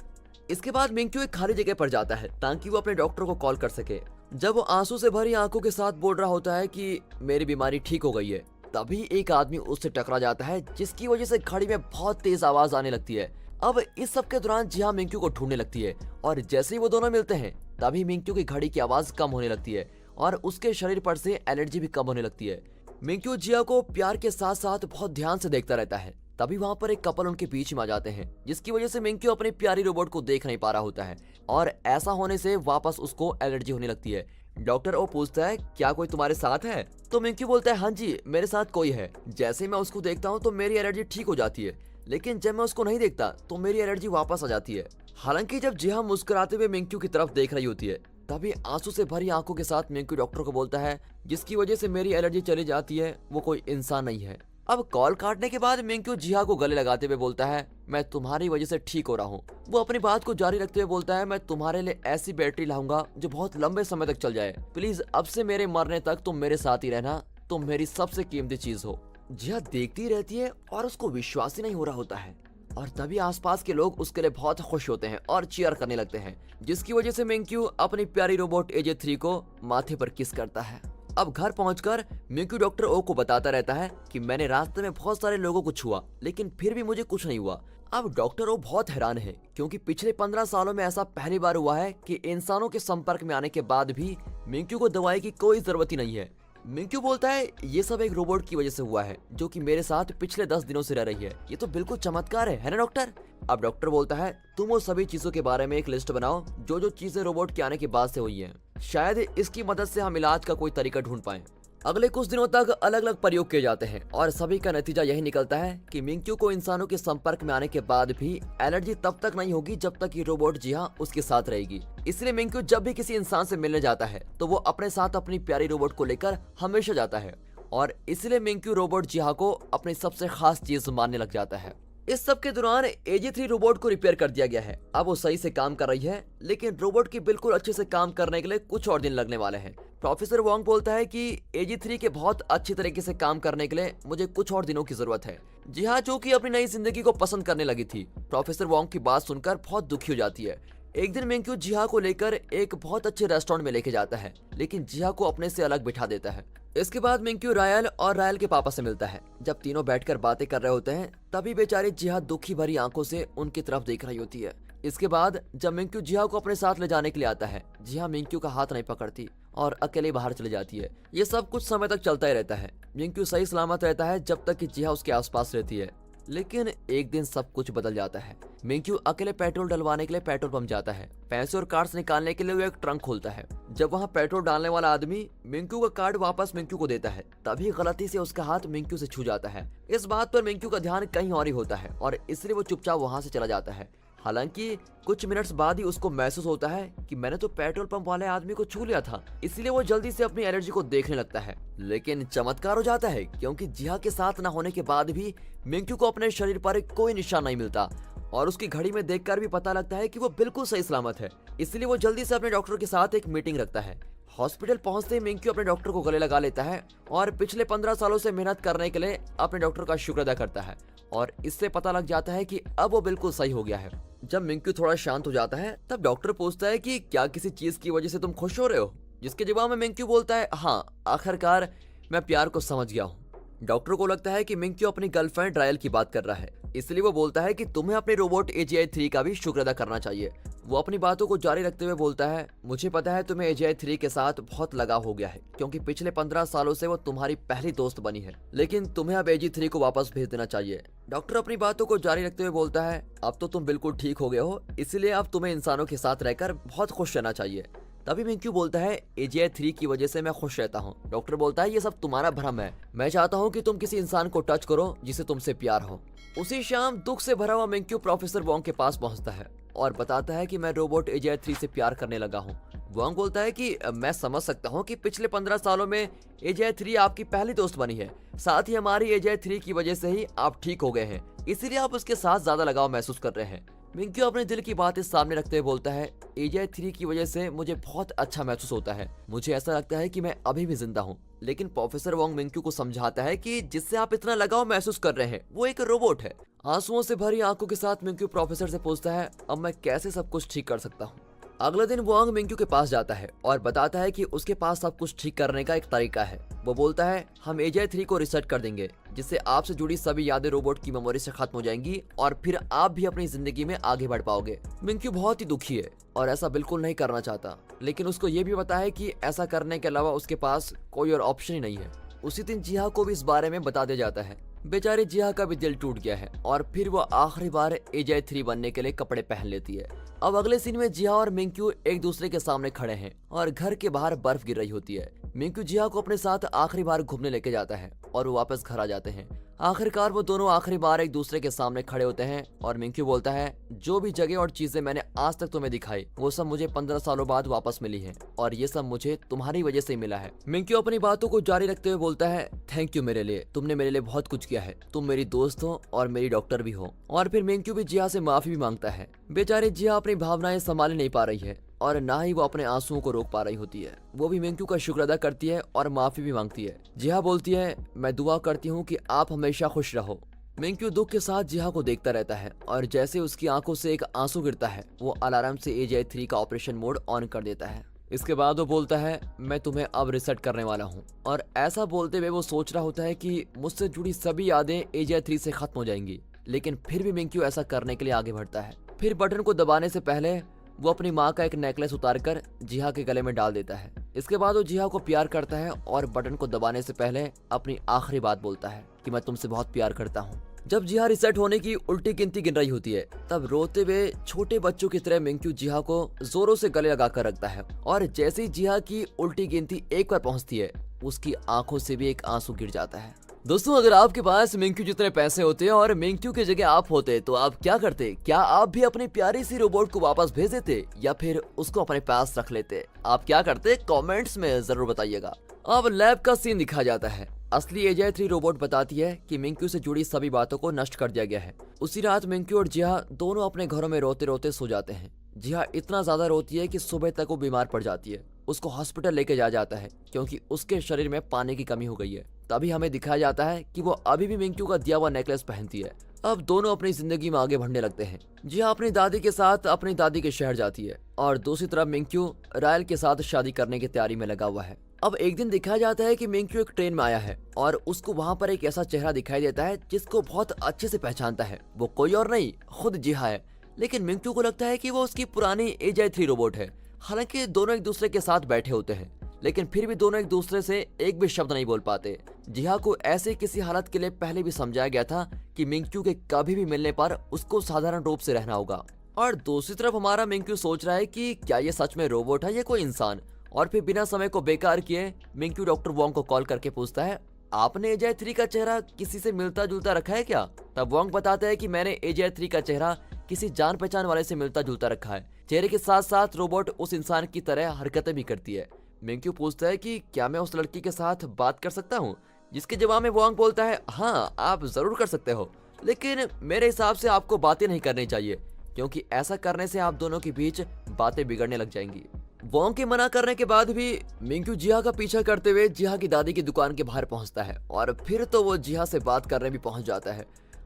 इसके बाद मिंक्यू एक खाली जगह पर जाता है ताकि वो अपने डॉक्टर को कॉल कर सके। जब वो आंसू से भरी आंखों के साथ बोल रहा होता है कि मेरी बीमारी ठीक हो गई है, तभी एक आदमी उससे टकरा जाता है जिसकी वजह से घड़ी में बहुत तेज आवाज आने लगती है। अब इस सब के दौरान जिहा मिंक्यू को ढूंढने लगती है और जैसे ही वो दोनों मिलते हैं तभी मिंक्यू की घड़ी की आवाज कम होने लगती है और उसके शरीर पर से एलर्जी भी कम होने लगती है। मिंक्यू जिया को प्यार के साथ साथ बहुत ध्यान से देखता रहता है। तभी वहाँ पर एक कपल उनके बीच में आ जाते हैं जिसकी वजह से मिंक्यू अपनी प्यारी रोबोट को देख नहीं पा रहा होता है और ऐसा होने से वापस उसको एलर्जी होने लगती है। डॉक्टर ओ पूछता है, क्या कोई तुम्हारे साथ है? तो मिंक्यू बोलता है, हाँ जी मेरे साथ कोई है। जैसे मैं उसको देखता हूँ तो मेरी एलर्जी ठीक हो जाती है, लेकिन जब मैं उसको नहीं देखता तो मेरी एलर्जी वापस आ जाती है। हालांकि जब जिहा मुस्कुराते हुए मिंक्यू की तरफ देख रही होती है तभी आंसू से भरी आंखों के साथ मिंक्यू डॉक्टर को बोलता है, जिसकी वजह से मेरी एलर्जी चली जाती है वो कोई इंसान नहीं है। अब कॉल काटने के बाद मिंक्यू जिहा को गले लगाते हुए बोलता है, मैं तुम्हारी वजह से ठीक हो रहा हूँ। वो अपनी बात को जारी रखते हुए बोलता है, मैं तुम्हारे लिए ऐसी बैटरी लाऊंगा जो बहुत लंबे समय तक चल जाए। प्लीज अब से मेरे मरने तक तुम मेरे साथ ही रहना, तुम मेरी सबसे कीमती चीज हो। जिहा देखती रहती है और उसको विश्वास ही नहीं हो रहा होता है और तभी आसपास के लोग उसके लिए बहुत खुश होते हैं और चीयर करने लगते हैं, जिसकी वजह से मिंक्यू अपनी प्यारी रोबोट AJ3 को माथे पर किस करता है। अब घर पहुंचकर मिंक्यू डॉक्टर ओ को बताता रहता है कि मैंने रास्ते में बहुत सारे लोगों को छुआ लेकिन फिर भी मुझे कुछ नहीं हुआ। अब डॉक्टर ओ बहुत हैरान है क्योंकि पिछले 15 सालों में ऐसा पहली बार हुआ है कि इंसानों के संपर्क में आने के बाद भी मिंक्यू को दवाई की कोई जरूरत ही नहीं है। मिंक्यू बोलता है, ये सब एक रोबोट की वजह से हुआ है जो कि मेरे साथ पिछले 10 दिनों से रह रही है। ये तो बिल्कुल चमत्कार है ना डॉक्टर? अब डॉक्टर बोलता है, तुम वो सभी चीजों के बारे में एक लिस्ट बनाओ जो जो चीजें रोबोट के आने के बाद से हुई हैं। शायद इसकी मदद से हम इलाज का कोई तरीका ढूंढ पाएं। अगले कुछ दिनों तक अलग अलग प्रयोग किए जाते हैं और सभी का नतीजा यही निकलता है कि मिंक्यू को इंसानों के संपर्क में आने के बाद भी एलर्जी तब तक नहीं होगी जब तक ये रोबोट जिहा उसके साथ रहेगी। इसलिए मिंक्यू जब भी किसी इंसान से मिलने जाता है तो वो अपने साथ अपनी प्यारी रोबोट को लेकर हमेशा जाता है और इसलिए मिंक्यू रोबोट जिहा को अपनी सबसे खास चीज मानने लग जाता है। इस सब के दौरान AJ3 रोबोट को रिपेयर कर दिया गया है। अब वो सही से काम कर रही है, लेकिन रोबोट की बिल्कुल अच्छे से काम करने के लिए कुछ और दिन लगने वाले हैं। प्रोफेसर वोंग बोलता है कि AJ3 के बहुत अच्छी तरीके से काम करने के लिए मुझे कुछ और दिनों की जरूरत है। जिहा जो कि अपनी नई जिंदगी को पसंद करने लगी थी, प्रोफेसर वोंग की बात सुनकर बहुत दुखी हो जाती है। एक दिन मिंक्यू जिहा को लेकर एक बहुत अच्छे रेस्टोरेंट में लेके जाता है, लेकिन जिहा को अपने से अलग बिठा देता है। इसके बाद मिंक्यू रायल और रायल के पापा से मिलता है। जब तीनों बैठकर बातें कर रहे होते हैं तभी बेचारी जिहा दुखी भरी आंखों से उनकी तरफ देख रही होती है। इसके बाद जब मिंक्यू जिहा को अपने साथ ले जाने के लिए आता है, जिहा मिंक्यू का हाथ नहीं पकड़ती और अकेले बाहर चली जाती है। ये सब कुछ समय तक चलता ही रहता है। मिंक्यू सही सलामत रहता है जब तक कि जिहा उसके आसपास रहती है, लेकिन एक दिन सब कुछ बदल जाता है। मिंक्यू अकेले पेट्रोल डलवाने के लिए पेट्रोल पंप जाता है। पैसे और कार्ड्स निकालने के लिए वो एक ट्रंक खोलता है। जब वहाँ पेट्रोल डालने वाला आदमी मिंक्यू का कार्ड वापस मिंक्यू को देता है तभी गलती से उसका हाथ मिंक्यू से छू जाता है। इस बात पर मिंक्यू का ध्यान कहीं और ही होता है और इसलिए वो चुपचाप वहाँ से चला जाता है। हालांकि कुछ मिनट्स बाद ही उसको महसूस होता है कि मैंने तो पेट्रोल पंप वाले आदमी को छू लिया था, इसलिए वो जल्दी से अपनी एलर्जी को देखने लगता है। लेकिन चमत्कार हो जाता है क्योंकि जिहा के साथ न होने के बाद भी मिंक्यू को अपने शरीर पर कोई निशान नहीं मिलता और उसकी घड़ी में देखकर भी पता लगता है कि वो बिल्कुल सही सलामत है। इसलिए वो जल्दी से अपने डॉक्टर के साथ एक मीटिंग रखता है। हॉस्पिटल पहुंचते ही मिंक्यू अपने डॉक्टर को गले लगा लेता है और पिछले 15 सालों से मेहनत करने के लिए अपने डॉक्टर का शुक्र अदा करता है और इससे पता लग जाता है कि अब वो बिल्कुल सही हो गया है। जब मिंक्यू थोड़ा शांत हो जाता है तब डॉक्टर पूछता है कि क्या किसी चीज की वजह से तुम खुश हो रहे हो, जिसके जवाब में मिंक्यू बोलता है, हाँ आखिरकार मैं प्यार को समझ गया हूँ। डॉक्टर को लगता है कि मिंक्यू अपनी गर्लफ्रेंड रायल की बात कर रहा है, इसलिए वो बोलता है कि तुम्हें अपने रोबोट AGI-3 का भी शुक्र अदा करना चाहिए। वो अपनी बातों को जारी रखते हुए बोलता है, मुझे पता है तुम्हें AGI-3 के साथ बहुत लगाव हो गया है क्योंकि पिछले 15 सालों से वो तुम्हारी पहली दोस्त बनी है, लेकिन तुम्हें अब AG3 को वापस भेज देना चाहिए। डॉक्टर अपनी बातों को जारी रखते हुए बोलता है, अब तो तुम बिल्कुल ठीक हो गए हो, इसलिए अब तुम्हें इंसानों के साथ रहकर बहुत खुश रहना चाहिए। तभी मिंक्यू बोलता है AGI-3 की वजह से मैं खुश रहता हूँ। डॉक्टर बोलता है ये सब तुम्हारा भ्रम है, मैं चाहता हूँ कि तुम किसी इंसान को टच करो जिसे तुमसे प्यार हो। उसी शाम दुख से भरा हुआ मिंक्यू प्रोफेसर वोंग के पास पहुंचता है और बताता है कि मैं रोबोट AGI-3 से प्यार करने लगा हूँ। वोंग बोलता है कि मैं समझ सकता हूँ कि पिछले 15 सालों में AGI-3 आपकी पहली दोस्त बनी है, साथ ही हमारी AGI-3 की वजह से ही आप ठीक हो गए हैं, इसीलिए आप उसके साथ ज्यादा लगाव महसूस कर रहे हैं। मिंक्यू अपने दिल की बातें सामने रखते हुए बोलता है AGI-3 की वजह से मुझे बहुत अच्छा महसूस होता है, मुझे ऐसा लगता है कि मैं अभी भी जिंदा हूँ। लेकिन प्रोफेसर वोंग मिंक्यू को समझाता है कि जिससे आप इतना लगाव महसूस कर रहे हैं वो एक रोबोट है। आंसुओं से भरी आंखों के साथ मिंक्यू प्रोफेसर से पूछता है अब मैं कैसे सब कुछ ठीक कर सकता हूँ। अगले दिन वोंग मिंक्यू के पास जाता है और बताता है कि उसके पास सब कुछ ठीक करने का एक तरीका है। वो बोलता है हम AGI-3 को रिसेट कर देंगे जिससे आपसे जुड़ी सभी यादें रोबोट की मेमोरी से खत्म हो जाएंगी और फिर आप भी अपनी जिंदगी में आगे बढ़ पाओगे। मिंक्यू बहुत ही दुखी है और ऐसा बिल्कुल नहीं करना चाहता, लेकिन उसको ये भी पता है कि ऐसा करने के अलावा उसके पास कोई और ऑप्शन ही नहीं है। उसी दिन जिहा को भी इस बारे में बता दिया जाता है। बेचारी जिहा का भी दिल टूट गया है और फिर वो आखिरी बार AGI-3 बनने के लिए कपड़े पहन लेती है। अब अगले सीन में जिहा और मिंक्यू एक दूसरे के सामने खड़े हैं और घर के बाहर बर्फ गिर रही होती है। मिंक्यू जिहा को अपने साथ आखिरी बार घूमने लेके जाता है और वो वापस घर आ जाते हैं। आखिरकार वो दोनों आखिरी बार एक दूसरे के सामने खड़े होते हैं और मिंक्यू बोलता है जो भी जगह और चीजें मैंने आज तक तुम्हें दिखाई वो सब मुझे 15 सालों बाद वापस मिली है और ये सब मुझे तुम्हारी वजह से मिला है। मिंक्यू अपनी बातों को जारी रखते हुए बोलता है थैंक यू मेरे लिए, तुमने मेरे लिए बहुत कुछ किया है, तुम मेरी दोस्त हो और मेरी डॉक्टर भी हो। और फिर मिंक्यू भी जिहा से माफी भी मांगता है। बेचारी जिहा अपनी भावनाएं संभाल नहीं पा रही है और ना ही वो अपने आंसुओं को रोक पा रही होती है। वो भी मिंक्यू का शुक्र अदा करती है और माफी भी मांगती है। जिहा बोलती है मैं दुआ करती हूँ कि आप हमेशा खुश रहो। मिंक्यू दुख के साथ जिहा को देखता रहता है और जैसे उसकी आंखों से एक आंसू गिरता है वो अलार्म से AGI-3 का ऑपरेशन मोड ऑन कर देता है। इसके बाद वो बोलता है मैं तुम्हें अब रिसेट करने वाला हूँ। और ऐसा बोलते हुए वो सोच रहा होता है कि मुझसे जुड़ी सभी यादें AGI-3 से खत्म हो जाएंगी, लेकिन फिर भी मिंक्यू ऐसा करने के लिए आगे बढ़ता है। फिर बटन को दबाने से पहले वो अपनी माँ का एक नेकलेस उतारकर जिहा के गले में डाल देता है। इसके बाद वो जिहा को प्यार करता है और बटन को दबाने से पहले अपनी आखिरी बात बोलता है कि मैं तुमसे बहुत प्यार करता हूँ। जब जिहा रिसेट होने की उल्टी गिनती गिन रही होती है तब रोते हुए छोटे बच्चों की तरह मिंक्यू जिहा को जोरों से गले लगाकर रखता है और जैसे ही जिहा की उल्टी गिनती 1 पर पहुंचती है उसकी आंखों से भी एक आंसू गिर जाता है। दोस्तों अगर आपके पास मिंक्यू जितने पैसे होते और मिंक्यू की जगह आप होते तो आप क्या करते? क्या आप भी अपनी प्यारी सी रोबोट को वापस भेज देते या फिर उसको अपने पास रख लेते? आप क्या करते कमेंट्स में जरूर बताइएगा। अब लैब का सीन दिखाया जाता है। असली AGI-3 रोबोट बताती है कि मिंक्यू से जुड़ी सभी बातों को नष्ट कर दिया गया है। उसी रात मिंक्यू और जिहा दोनों अपने घरों में रोते रोते सो जाते हैं। जिहा इतना ज्यादा रोती है कि सुबह तक वो बीमार पड़ जाती है। उसको हॉस्पिटल लेके जाया जाता है क्योंकि उसके शरीर में पानी की कमी हो गई है। तभी हमें दिखाया जाता है कि वो अभी भी मिंक्यू का दिया हुआ नेकलेस पहनती है। अब दोनों अपनी जिंदगी में आगे बढ़ने लगते हैं। जिहा अपनी दादी के साथ अपनी दादी के शहर जाती है और दूसरी तरफ मिंक्यू रायल के साथ शादी करने की तैयारी में लगा हुआ है। अब एक दिन दिखाया जाता है कि मिंक्यू एक ट्रेन में आया है और उसको वहाँ पर एक ऐसा चेहरा दिखाई देता है जिसको बहुत अच्छे से पहचानता है। वो कोई और नहीं खुद जिहा है। लेकिन मिंक्यू को लगता है कि वो उसकी पुरानी AGI-3 रोबोट है। हालांकि दोनों एक दूसरे के साथ बैठे होते हैं लेकिन फिर भी दोनों एक दूसरे से एक भी शब्द नहीं बोल पाते। जिहा को ऐसे किसी हालत के लिए पहले भी समझाया गया था कि मिंक्यू के कभी भी मिलने पर उसको साधारण रूप से रहना होगा। और दूसरी तरफ हमारा मिंक्यू सोच रहा है कि क्या ये सच में रोबोट है या कोई इंसान। और फिर बिना समय को बेकार किए मिंक्यू डॉक्टर वोंग को कॉल करके पूछता है आपने AGI-3 का चेहरा किसी से मिलता जुलता रखा है क्या? तब वोंग बताता है कि मैंने AGI-3 का चेहरा किसी जान पहचान वाले से मिलता जुलता रखा है। चेहरे के साथ साथ रोबोट उस इंसान की तरह हरकतें भी करती है। मिंक्यू पूछता है कि क्या मैं उस लड़की के साथ बात कर सकता हूँ, जिसके जवाब में वोंग बोलता है हाँ आप जरूर कर सकते हो, लेकिन मेरे हिसाब से आपको बातें नहीं करनी चाहिए क्योंकि ऐसा करने से आप दोनों के बीच बातें बिगड़ने लग जाएंगी। वोंग के मना करने के बाद भी मिंक्यू जिहा का पीछा करते हुए जिहा की दादी की दुकान के बाहर पहुंचता है और फिर तो वो जिहा से बात करने भी पहुंच जाता है।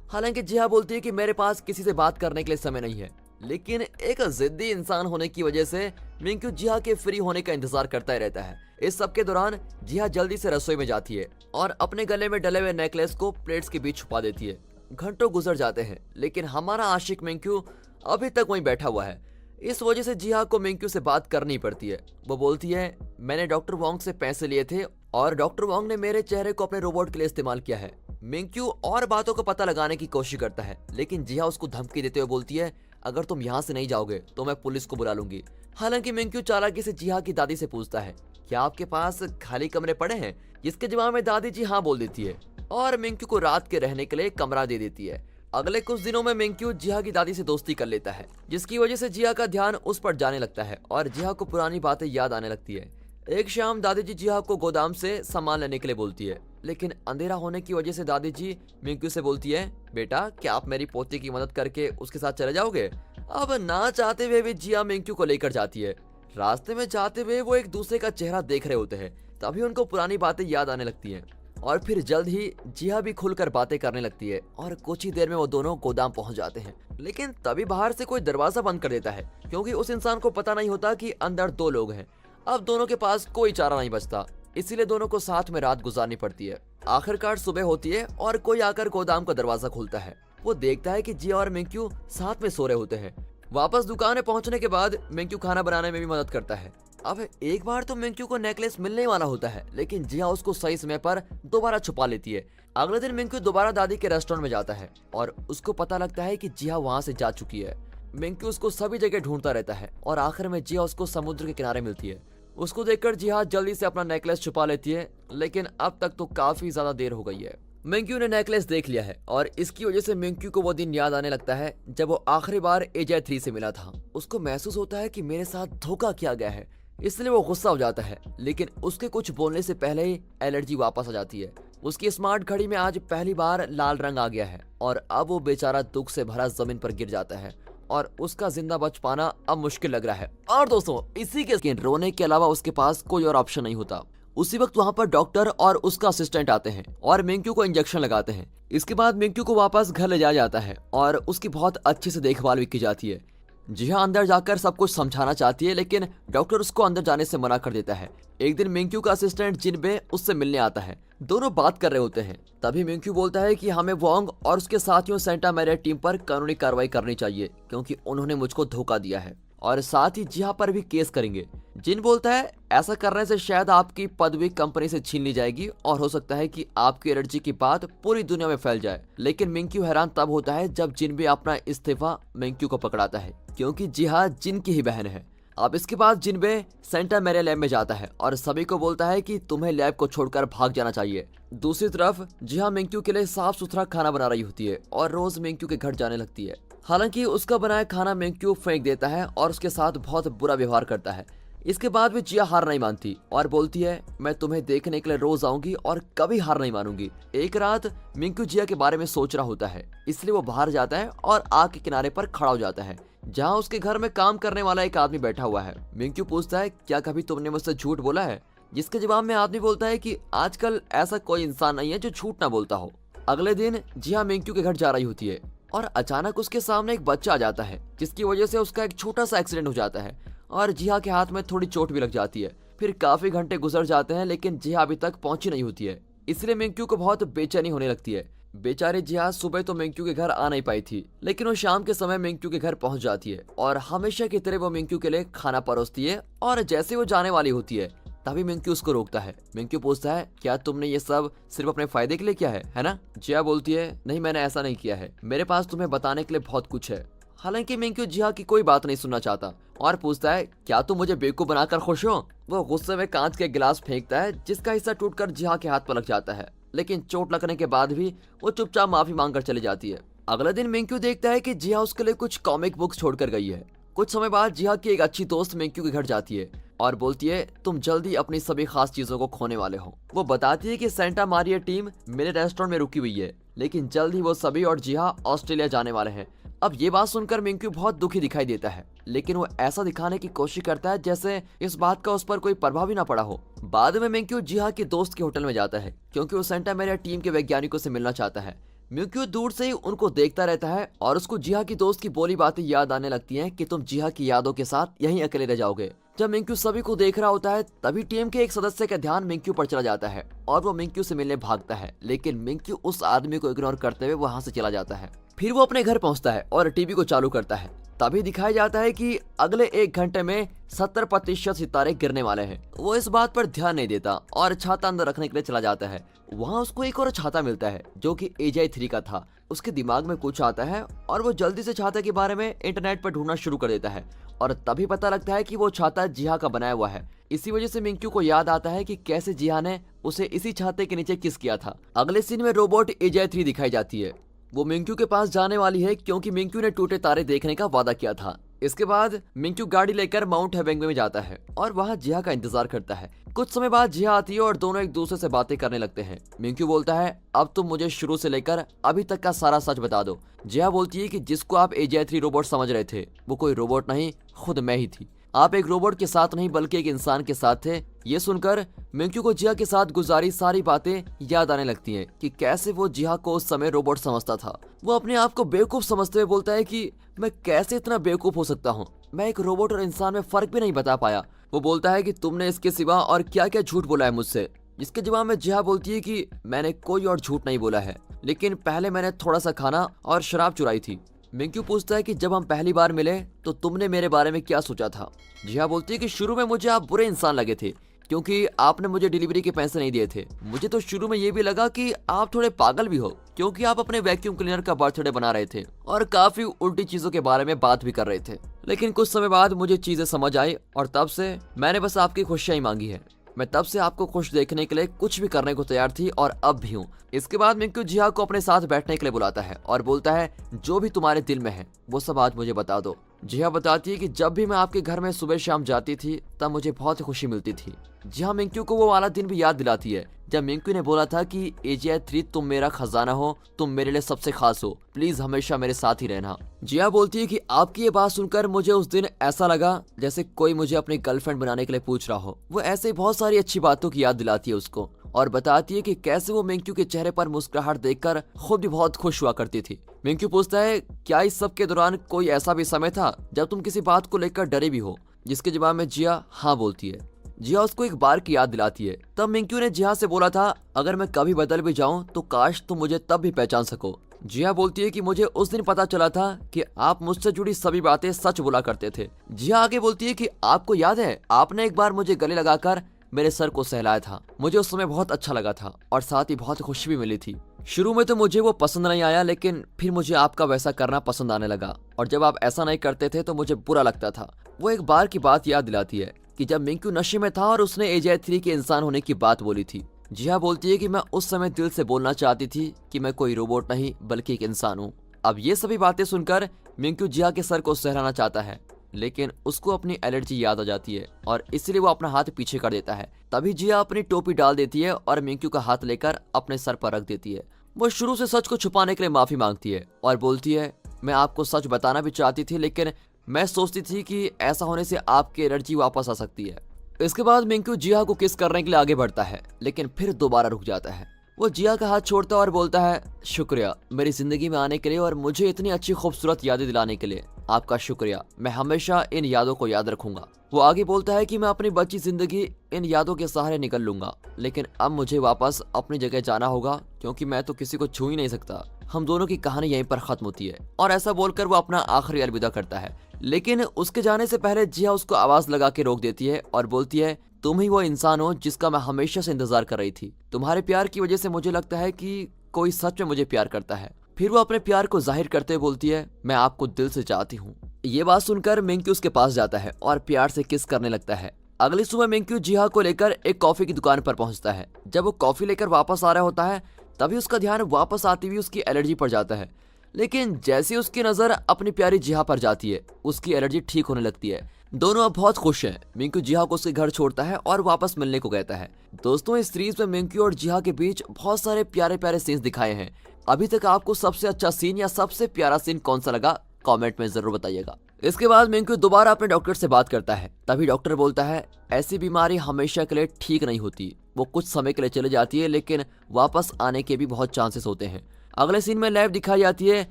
हालांकि जिहा बोलती है कि मेरे पास किसी से बात करने के लिए समय नहीं है, लेकिन एक जिद्दी इंसान होने की वजह से मिंक्यू जिहा के फ्री होने का इंतजार करता ही रहता है। इस सब के दौरान जिहा जल्दी से रसोई में जाती है और अपने गले में डले हुए नेकलेस को प्लेट्स के बीच छुपा देती है। घंटों गुजर जाते हैं लेकिन हमारा आशिक मिंक्यू अभी तक वहीं बैठा हुआ है। इस वजह से जिहा को मिंक्यू से बात करनी पड़ती है। वो बोलती है मैंने डॉक्टर वोंग से पैसे लिए थे और डॉक्टर वोंग ने मेरे चेहरे को अपने रोबोट के लिए इस्तेमाल किया है। मिंक्यू और बातों का पता लगाने की कोशिश करता है लेकिन जिहा उसको धमकी देते हुए बोलती है अगर तुम यहाँ से नहीं जाओगे तो मैं पुलिस को बुला लूंगी। हालांकि मिंक्यू चालाकी से जिहा की दादी से पूछता है, क्या आपके पास खाली कमरे पड़े हैं? जिसके जवाब में दादी जी हाँ बोल देती है और मिंक्यू को रात के रहने के लिए कमरा दे देती है। अगले कुछ दिनों में मिंक्यू जिहा की दादी से दोस्ती कर लेता है, जिसकी वजह से जिहा का ध्यान उस पर जाने लगता है और जिहा को पुरानी बातें याद आने लगती है। एक शाम दादी जी जिहा को गोदाम से सामान लेने के लिए बोलती है, लेकिन अंधेरा होने की वजह से दादी जी मिंक्यू से बोलती है, बेटा क्या आप मेरी पोती की मदद करके उसके साथ चले जाओगे? अब ना चाहते हुए भी जिहा मिंक्यू को लेकर जाती है। रास्ते में जाते हुए वो एक दूसरे का चेहरा देख रहे होते हैं, तभी उनको पुरानी बातें याद आने लगती हैं और फिर जल्द ही जिहा भी खुलकर बातें करने लगती है और कुछ ही देर में वो दोनों गोदाम पहुंच जाते हैं। लेकिन तभी बाहर से कोई दरवाजा बंद कर देता है, क्योंकि उस इंसान को पता नहीं होता कि अंदर दो लोग हैं। अब दोनों के पास कोई चारा नहीं बचता, इसीलिए दोनों को साथ में रात गुजारनी पड़ती है। आखिरकार सुबह होती है और कोई आकर गोदाम का दरवाजा खोलता है। वो देखता है कि जिया और मिंक्यू साथ में सो रहे होते हैं। वापस दुकान में पहुंचने के बाद मिंक्यू खाना बनाने में भी मदद करता है। अब एक बार तो मिंक्यू को नेकलेस मिलने वाला होता है, लेकिन जिया उसको सही समय पर दोबारा छुपा लेती है। अगले दिन मिंक्यू दोबारा दादी के रेस्टोरेंट में जाता है और उसको पता लगता है कि जिया वहां से जा चुकी है। मिंक्यू उसको सभी जगह ढूंढता रहता है और आखिर में जिया उसको समुद्र के किनारे मिलती है। उसको देखकर जिया जल्दी से अपना नेकलेस छुपा लेती है, लेकिन अब तक तो काफी ज्यादा देर हो गई है। मिंक्यू ने नेकलेस देख लिया है और इसकी वजह से मिंक्यू को वो दिन याद आने लगता है जब वो आखिरी बार एजे 3 से मिला था। उसको महसूस होता है कि मेरे साथ धोखा किया गया है, इसलिए वो गुस्सा हो जाता है, लेकिन उसके कुछ बोलने से पहले ही एलर्जी वापस आ जाती है। उसकी स्मार्ट घड़ी में आज पहली बार लाल रंग आ गया है और अब वो बेचारा दुख से भरा जमीन पर गिर जाता है और उसका जिंदा बच पाना अब मुश्किल लग रहा है। और दोस्तों इसी के रोने के अलावा उसके पास कोई और ऑप्शन नहीं होता। उसी वक्त वहाँ पर डॉक्टर और उसका असिस्टेंट आते हैं और मिंक्यू को इंजेक्शन लगाते हैं। इसके बाद मिंक्यू को वापस घर ले जाया जाता है और उसकी बहुत अच्छे से देखभाल भी की जाती है। जिहा अंदर जाकर सब कुछ समझाना चाहती है, लेकिन डॉक्टर उसको अंदर जाने से मना कर देता है। एक दिन मिंक्यू का असिस्टेंट जिनबे उससे मिलने आता है। दोनों बात कर रहे होते हैं, तभी मिंक्यू बोलता है कि हमें वोंग और उसके साथियों सेंटा मैरिया टीम पर कानूनी कार्रवाई करनी चाहिए, क्योंकि उन्होंने मुझको धोखा दिया है और साथ ही जिहा पर भी केस करेंगे। जिन बोलता है ऐसा करने से शायद आपकी पदवी कंपनी से छीन ली जाएगी और हो सकता है कि आपकी एलर्जी की बात पूरी दुनिया में फैल जाए। लेकिन मिंक्यू हैरान तब होता है जब जिन भी अपना इस्तीफा मिंक्यू को पकड़ाता है, क्योंकि जिहा जिन की ही बहन है। अब इसके बाद जिनबे सेंटा मैरिया लैब में जाता है और सभी को बोलता है कि तुम्हें लैब को छोड़कर भाग जाना चाहिए। दूसरी तरफ जिहा मिंक्यू के लिए साफ सुथरा खाना बना रही होती है और रोज मिंक्यू के घर जाने लगती है। हालांकि उसका बनाया खाना मिंक्यू फेंक देता है और उसके साथ बहुत बुरा व्यवहार करता है। इसके बाद भी जिया हार नहीं मानती और बोलती है, मैं तुम्हें देखने के लिए रोज आऊंगी और कभी हार नहीं मानूंगी। एक रात मिंक्यू जिया के बारे में सोच रहा होता है, इसलिए वो बाहर जाता है और आग के किनारे पर खड़ा हो जाता है, जहाँ उसके घर में काम करने वाला एक आदमी बैठा हुआ है। मिंक्यू पूछता है, क्या कभी तुमने मुझसे झूठ बोला है? जिसके जवाब में आदमी बोलता है कि आजकल ऐसा कोई इंसान नहीं है जो झूठ ना बोलता हो। अगले दिन जिया मिंक्यू के घर जा रही होती है और अचानक उसके सामने एक बच्चा आ जाता है, जिसकी वजह से उसका एक छोटा सा एक्सीडेंट हो जाता है और जिहा के हाथ में थोड़ी चोट भी लग जाती है। फिर काफी घंटे गुजर जाते हैं, लेकिन जिहा अभी तक पहुंची नहीं होती है, इसलिए मिंक्यू को बहुत बेचैनी होने लगती है। बेचारी जिहा सुबह तो मिंक्यू के घर आ नहीं पाई थी, लेकिन वो शाम के समय मिंक्यू के घर पहुंच जाती है और हमेशा की तरह वो मिंक्यू के लिए खाना परोसती है। और जैसे वो जाने वाली होती है तभी मिंक्यू उसको रोकता है। मिंक्यू पूछता है, क्या तुमने ये सब सिर्फ अपने फायदे के लिए किया है ना? जिया बोलती है, नहीं मैंने ऐसा नहीं किया है, मेरे पास तुम्हें बताने के लिए बहुत कुछ है। हालांकि मिंक्यू जिहा की कोई बात नहीं सुनना चाहता और पूछता है, क्या तुम मुझे बेवकूफ बनाकर खुश हो? वो गुस्से में कांच के गिलास फेंकता है, जिसका हिस्सा टूटकर जिहा के हाथ पर लग जाता है, लेकिन चोट लगने के बाद भी वो चुपचाप माफी मांगकर चली जाती है। अगले दिन मिंक्यू देखता है कि जिहा उसके लिए कुछ कॉमिक बुक्स छोड़कर गई है। कुछ समय बाद जिहा की एक अच्छी दोस्त मिंक्यू के घर जाती है और बोलती है, तुम जल्दी अपनी सभी खास चीजों को खोने वाले हो। वो बताती है कि सेंटा मारिया टीम मेरे रेस्टोरेंट में रुकी हुई है, लेकिन जल्द ही वो सभी और जिहा ऑस्ट्रेलिया जाने वाले हैं। अब ये बात सुनकर मिंक्यू बहुत दुखी दिखाई देता है, लेकिन वो ऐसा दिखाने की कोशिश करता है जैसे इस बात का उस पर कोई प्रभाव ही ना पड़ा हो। बाद में मिंक्यू जिहा के दोस्त के होटल में जाता है, क्योंकि वो सेंटा मैरिया टीम के वैज्ञानिकों से मिलना चाहता है। मिंक्यू दूर से ही उनको देखता रहता है और उसको जिहा की दोस्त की बोली बातें याद आने लगती हैं कि तुम जिहा की यादों के साथ यहीं अकेले रह जाओगे। जब मिंक्यू सभी को देख रहा होता है, तभी टीम के एक सदस्य का ध्यान मिंक्यू पर चला जाता है और वो मिंक्यू से मिलने भागता है, लेकिन मिंक्यू उस आदमी को इग्नोर करते हुए वहां से चला जाता है। फिर वो अपने घर पहुंचता है और टीवी को चालू करता है। तभी दिखाया जाता है कि अगले 1 घंटे में 70% सितारे गिरने वाले हैं। वो इस बात पर ध्यान नहीं देता और छाता अंदर रखने के लिए चला जाता है। वहाँ उसको एक और छाता मिलता है जो कि AGI-3 का था। उसके दिमाग में कुछ आता है और वो जल्दी से छाता के बारे में इंटरनेट पर ढूंढना शुरू कर देता है और तभी पता लगता है कि वो छाता जिहा का बनाया हुआ है। इसी वजह से मिंक्यू को याद आता है कि कैसे जिहा ने उसे इसी छाते के नीचे किस किया था। अगले सीन में रोबोट AGI-3 दिखाई जाती है। वो मिंक्यू के पास जाने वाली है क्योंकि मिंक्यू ने टूटे तारे देखने का वादा किया था। इसके बाद मिंक्यू गाड़ी लेकर माउंट हेबेंग में जाता है और वहाँ जिहा का इंतजार करता है। कुछ समय बाद जिहा आती है और दोनों एक दूसरे से बातें करने लगते हैं। मिंक्यू बोलता है, अब तुम मुझे शुरू से लेकर अभी तक का सारा सच बता दो। जिहा बोलती है कि जिसको आप AGI-3 रोबोट समझ रहे थे वो कोई रोबोट नहीं, खुद मैं ही थी। आप एक रोबोट के साथ नहीं बल्कि एक इंसान के साथ थे। ये सुनकर मिंक्यू को जिहा के साथ गुजारी सारी बातें याद आने लगती हैं कि कैसे वो जिहा को उस समय रोबोट समझता था। वो अपने आप को बेवकूफ समझते हुए बोलता है कि मैं कैसे इतना बेवकूफ हो सकता हूँ, मैं एक रोबोट और इंसान में फर्क भी नहीं बता पाया। वो बोलता है कि तुमने इसके सिवा और क्या क्या झूठ बोला है मुझसे। जिसके जवाब में जिहा बोलती है कि मैंने कोई और झूठ नहीं बोला है, लेकिन पहले मैंने थोड़ा सा खाना और शराब चुराई थी। मिंक्यू पूछता है कि जब हम पहली बार मिले तो तुमने मेरे बारे में क्या सोचा था। जिहा बोलती है कि शुरू में मुझे आप बुरे इंसान लगे थे क्योंकि आपने मुझे डिलीवरी के पैसे नहीं दिए थे। मुझे तो शुरू में ये भी लगा कि आप थोड़े पागल भी हो क्योंकि आप अपने वैक्यूम क्लीनर का बर्थडे बना रहे थे और काफी उल्टी चीजों के बारे में बात भी कर रहे थे। लेकिन कुछ समय बाद मुझे चीजें समझ आई और तब से मैंने बस आपकी खुशियां ही मांगी है। मैं तब से आपको खुश देखने के लिए कुछ भी करने को तैयार थी और अब भी हूँ। इसके बाद मिंक्यू जिहा को अपने साथ बैठने के लिए बुलाता है और बोलता है, जो भी तुम्हारे दिल में है वो सब आज मुझे बता दो। जिहा बताती है कि जब भी मैं आपके घर में सुबह शाम जाती थी तब मुझे बहुत खुशी मिलती थी। जिहा मिंक्यू को वो वाला दिन भी याद दिलाती है जब मिंक्यू ने बोला था कि AGI-3 तुम मेरा खजाना हो, तुम मेरे लिए सबसे खास हो, प्लीज हमेशा मेरे साथ ही रहना। जिहा बोलती है कि आपकी ये बात सुनकर मुझे उस दिन ऐसा लगा जैसे कोई मुझे अपनी गर्लफ्रेंड बनाने के लिए पूछ रहा हो। वो ऐसे बहुत सारी अच्छी बातों की याद दिलाती है उसको और बताती है कि कैसे वो मिंक्यू के चेहरे पर मुस्कुराहट देखकर खुद भी बहुत खुश हुआ करती थी। मिंक्यू पूछता है, क्या इस सब के दौरान कोई ऐसा भी समय था जब तुम किसी बात को लेकर डरे भी हो। जिसके जवाब में जिहा हाँ बोलती है। जिहा उसको एक बार की याद दिलाती है। तब मिंक्यू ने जिहा से बोला था, अगर मैं कभी बदल भी जाऊं तो काश तुम मुझे तब भी पहचान सको। जिहा बोलती है कि मुझे उस दिन पता चला था कि आप मुझसे जुड़ी सभी बातें सच बोला करते थे। जिहा आगे बोलती है कि आपको याद है आपने एक बार मुझे गले लगाकर मेरे सर को सहलाया था। मुझे उस समय बहुत अच्छा लगा था और साथ ही बहुत खुशी भी मिली थी। शुरू में तो मुझे वो पसंद नहीं आया, लेकिन फिर मुझे आपका वैसा करना पसंद आने लगा और जब आप ऐसा नहीं करते थे तो मुझे बुरा लगता था। वो एक बार की बात याद दिलाती है कि जब मिंक्यू नशे में था और उसने AGI-3 के इंसान होने की बात बोली थी। जिहा बोलती है कि मैं उस समय दिल से बोलना चाहती थी कि मैं कोई रोबोट नहीं बल्कि एक इंसान हूँ। अब ये सभी बातें सुनकर मिंक्यू जिहा के सर को सहलाना चाहता है, लेकिन उसको अपनी एलर्जी याद आ जाती है और इसलिए वो अपना हाथ पीछे कर देता है। तभी जिहा अपनी टोपी डाल देती है और मिंक्यू का हाथ लेकर अपने सर पर रख देती है। वो शुरू से सच को छुपाने के लिए माफी मांगती है और बोलती है, मैं आपको सच बताना भी चाहती थी, लेकिन मैं सोचती थी कि ऐसा होने से आपकी एलर्जी वापस आ सकती है। इसके बाद मिंक्यू जिहा को किस करने के लिए आगे बढ़ता है, लेकिन फिर दोबारा रुक जाता है। वो जिहा का हाथ छोड़ता है और बोलता है, शुक्रिया मेरी जिंदगी में आने के लिए और मुझे इतनी अच्छी खूबसूरत यादें दिलाने के लिए। आपका शुक्रिया, मैं हमेशा इन यादों को याद रखूंगा। वो आगे बोलता है कि मैं अपनी बची जिंदगी इन यादों के सहारे निकल लूंगा, लेकिन अब मुझे वापस अपनी जगह जाना होगा क्योंकि मैं तो किसी को छू ही नहीं सकता। हम दोनों की कहानी यहीं पर खत्म होती है। और ऐसा बोलकर वो अपना आखिरी अलविदा करता है, लेकिन उसके जाने से पहले जिहा उसको आवाज लगा के रोक देती है और बोलती है, तुम ही वो इंसान हो जिसका मैं हमेशा से इंतजार कर रही थी। तुम्हारे प्यार की वजह से मुझे लगता है कि कोई सच में मुझे प्यार करता है। फिर वो अपने प्यार को जाहिर करते हुए बोलती है, मैं आपको दिल से चाहती हूँ। ये बात सुनकर मिंक्यू उसके पास जाता है और प्यार से किस करने लगता है। अगली सुबह मिंक्यू जिहा को लेकर एक कॉफी की दुकान पर पहुंचता है। जब वो कॉफी लेकर वापस आ रहा होता है तभी उसका ध्यान वापस आती हुई उसकी एलर्जी पर जाता है, लेकिन जैसे उसकी नजर अपनी प्यारी जिहा पर जाती है उसकी एलर्जी ठीक होने लगती है। दोनों अब बहुत खुश हैं। मिंक्यू जिहा को उसके घर छोड़ता है और वापस मिलने को कहता है। दोस्तों, इस सीरीज में मिंक्यू और जिहा के बीच बहुत सारे प्यारे प्यारे सीन्स दिखाए हैं। अभी तक आपको सबसे अच्छा सीन या सबसे प्यारा सीन कौन सा लगा कमेंट में जरूर बताइएगा। इसके बाद मिंक्यू दोबारा अपने डॉक्टर से बात करता है। तभी डॉक्टर बोलता है, ऐसी बीमारी हमेशा के लिए ठीक नहीं होती, वो कुछ समय के लिए चले जाती है लेकिन वापस आने के भी बहुत चांसेस होते हैं। अगले सीन में लैब दिखाई जाती है।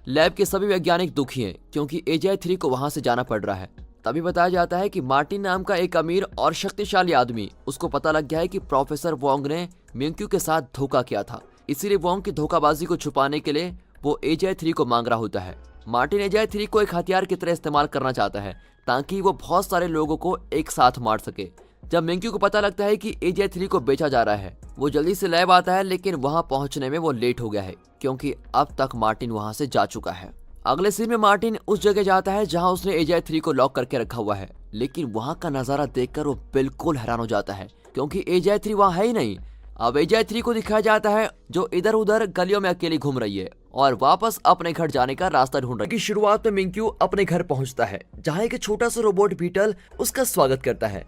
लैब के सभी वैज्ञानिक दुखी हैं क्योंकि AGI-3 को वहां से जाना पड़ रहा है। तभी बताया जाता है कि मार्टिन नाम का एक अमीर और शक्तिशाली आदमी, उसको पता लग गया है कि प्रोफेसर वोंग ने मिंक्यू के साथ धोखा किया था। इसीलिए वोंग की धोखाबाजी को छुपाने के लिए वो एजे 3 को मांग रहा होता है। मार्टिन एजे 3 को एक हथियार की तरह इस्तेमाल करना चाहता है ताकि वो बहुत सारे लोगों को एक साथ मार सके। जब मिंक्यू को पता लगता है कि एजे 3 को बेचा जा रहा है, वो जल्दी से लैब आता है, लेकिन वहां पहुंचने में वो लेट हो गया है क्योंकि अब तक मार्टिन वहां से जा चुका है। अगले सीन में मार्टिन उस जगह जाता है जहां उसने एजे 3 को लॉक करके रखा हुआ है, लेकिन वहां का नजारा देखकर वो बिल्कुल हैरान हो जाता है क्योंकि एजे 3 वहां है ही नहीं। अब एजे 3 को दिखाया जाता है जो इधर उधर गलियों में अकेली घूम रही है और वापस अपने घर जाने का रास्ता ढूंढ रही है। शुरुआत में मिंक्यू अपने घर पहुंचता है जहां एक छोटा सा रोबोट बीटल उसका स्वागत करता है।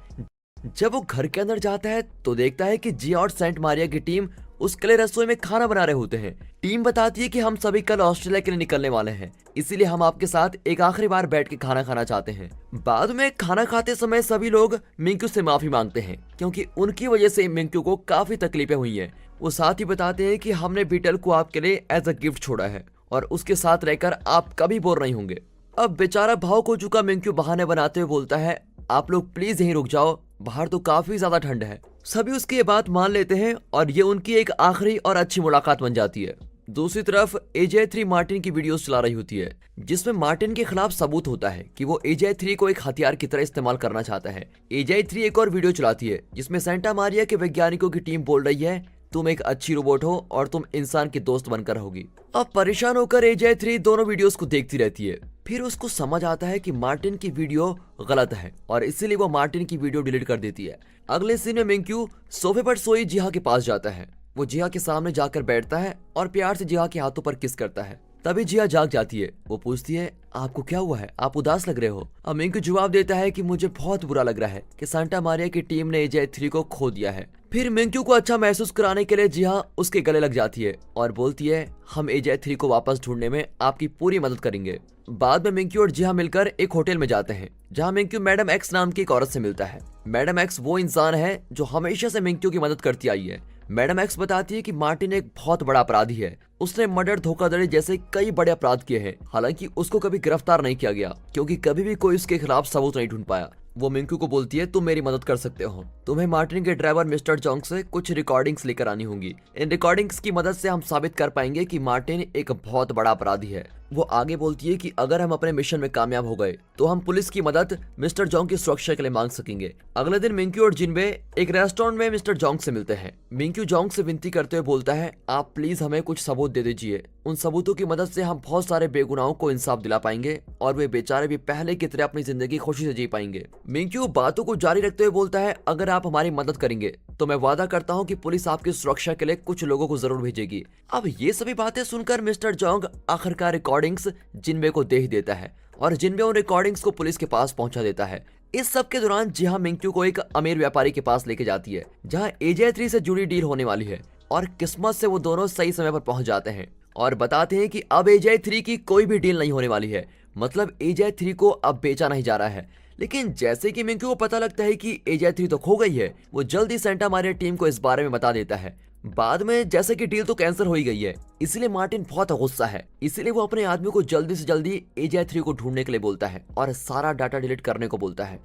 जब वो घर के अंदर जाता है तो देखता है कि जिया और सेंट मारिया की टीम उसके लिए रसोई में खाना बना रहे होते हैं। टीम बताती है कि हम सभी कल ऑस्ट्रेलिया के लिए निकलने वाले हैं, इसीलिए हम आपके साथ एक आखिरी बार बैठ के खाना खाना चाहते हैं। बाद में खाना खाते समय सभी लोग मिंक्यू से माफी मांगते हैं क्योंकि उनकी वजह से मिंक्यू को काफी तकलीफें हुई हैं। वो साथ ही बताते हैं कि हमने बीटल को आपके लिए एज अ गिफ्ट छोड़ा है और उसके साथ रहकर आप कभी बोर नहीं होंगे। अब बेचारा भावुक हो चुका मिंक्यू बहाने बनाते हुए बोलता है, आप लोग प्लीज यहीं रुक जाओ, बाहर तो काफी ज्यादा ठंड है। सभी उसकी ये बात मान लेते हैं और ये उनकी एक आखिरी और अच्छी मुलाकात बन जाती है। दूसरी तरफ एजे 3 मार्टिन की वीडियोस चला रही होती है जिसमें मार्टिन के खिलाफ सबूत होता है कि वो एजे 3 को एक हथियार की तरह इस्तेमाल करना चाहता है। एजे 3 एक और वीडियो चलाती है जिसमें सेंटा मारिया के वैज्ञानिकों की टीम बोल रही है, तुम एक अच्छी रोबोट हो और तुम इंसान की दोस्त बनकर रहोगी। अब परेशान होकर एजे 3 दोनों वीडियोस को देखती रहती है। फिर उसको समझ आता है कि मार्टिन की वीडियो गलत है और इसीलिए वो मार्टिन की वीडियो डिलीट कर देती है। अगले सीन में मिंक्यू सोफे पर सोई जिया के पास जाता है। वो जिया के सामने जाकर बैठता है और प्यार से जिया के हाथों पर किस करता है। तभी जिया जाग जाती है। वो पूछती है, आपको क्या हुआ है, आप उदास लग रहे हो। अब मिंक्यू जवाब देता है कि मुझे बहुत बुरा लग रहा है कि सेंटा मारिया की टीम ने एजे 3 को खो दिया है। फिर मिंक्यू को अच्छा महसूस कराने के लिए जिया उसके गले लग जाती है और बोलती है, हम एजे 3 को वापस ढूंढने में आपकी पूरी मदद करेंगे। बाद में मिंक्यू और जिया मिलकर एक होटल में जाते हैं जहां मिंक्यू मैडम एक्स नाम की एक औरत से मिलता है। मैडम एक्स वो इंसान है जो हमेशा से मिंक्यू की मदद करती आई है। मैडम एक्स बताती है कि मार्टिन एक बहुत बड़ा अपराधी है। उसने मर्डर, धोखाधड़ी जैसे कई बड़े अपराध किए हैं। हालांकि उसको कभी गिरफ्तार नहीं किया गया क्योंकि कभी भी कोई उसके खिलाफ सबूत नहीं ढूंढ पाया। वो मिंक्यू को बोलती है, तुम मेरी मदद कर सकते हो। तुम्हें मार्टिन के ड्राइवर मिस्टर जोंग से कुछ रिकॉर्डिंग्स लेकर आनी होंगी। इन रिकॉर्डिंग्स की मदद से हम साबित कर पाएंगे कि मार्टिन एक बहुत बड़ा अपराधी है। वो आगे बोलती है कि अगर हम अपने मिशन में कामयाब हो गए तो हम पुलिस की मदद मिस्टर जोंग की सुरक्षा के लिए मांग सकेंगे। अगले दिन मिंक्यू और जिनबे एक रेस्टोरेंट में मिस्टर जोंग से मिलते हैं। मिंक्यू जोंग से विनती करते हुए बोलता है, आप प्लीज हमें कुछ सबूत दे दीजिए। उन सबूतों की मदद से हम बहुत सारे बेगुनाहों को इंसाफ दिला पाएंगे और वे बेचारे भी पहले की तरह अपनी जिंदगी खुशी से जी पाएंगे। मिंक्यू बातों को जारी रखते हुए बोलता है, अगर आप हमारी मदद करेंगे तो मैं वादा करता हूँ कि पुलिस आपकी सुरक्षा के लिए कुछ लोगों को जरूर भेजेगी। अब ये सभी बातें सुनकर मिस्टर जोंग आखिरकार रिकॉर्डिंग्स जिनबे को दे ही देता है और जिनबे उन रिकॉर्डिंग्स को पुलिस के पास पहुंचा देता है। इस सब के दौरान जिहा मिंक्यू को एक अमीर व्यापारी के पास लेके जाती है जहां एजे 3 से जुड़ी डील होने वाली है और किस्मत से वो दोनों सही समय पर पहुंच जाते हैं और बताते हैं कि अब एजे 3 की कोई भी डील नहीं होने वाली है। मतलब एजे 3 को अब बेचा नहीं जा रहा है। लेकिन जैसे कि मिंक्यू को पता लगता है कि एजे 3 तो खो गई है, वो जल्दी सेंटा मारिया टीम को इस बारे में बता देता है। बाद में जैसे कि डील तो कैंसिल हो ही गई है, इसलिए मार्टिन बहुत गुस्सा है। इसलिए वो अपने आदमी को जल्दी से जल्दी एजे 3 को ढूंढने के लिए बोलता है और सारा डाटा डिलीट करने को बोलता है।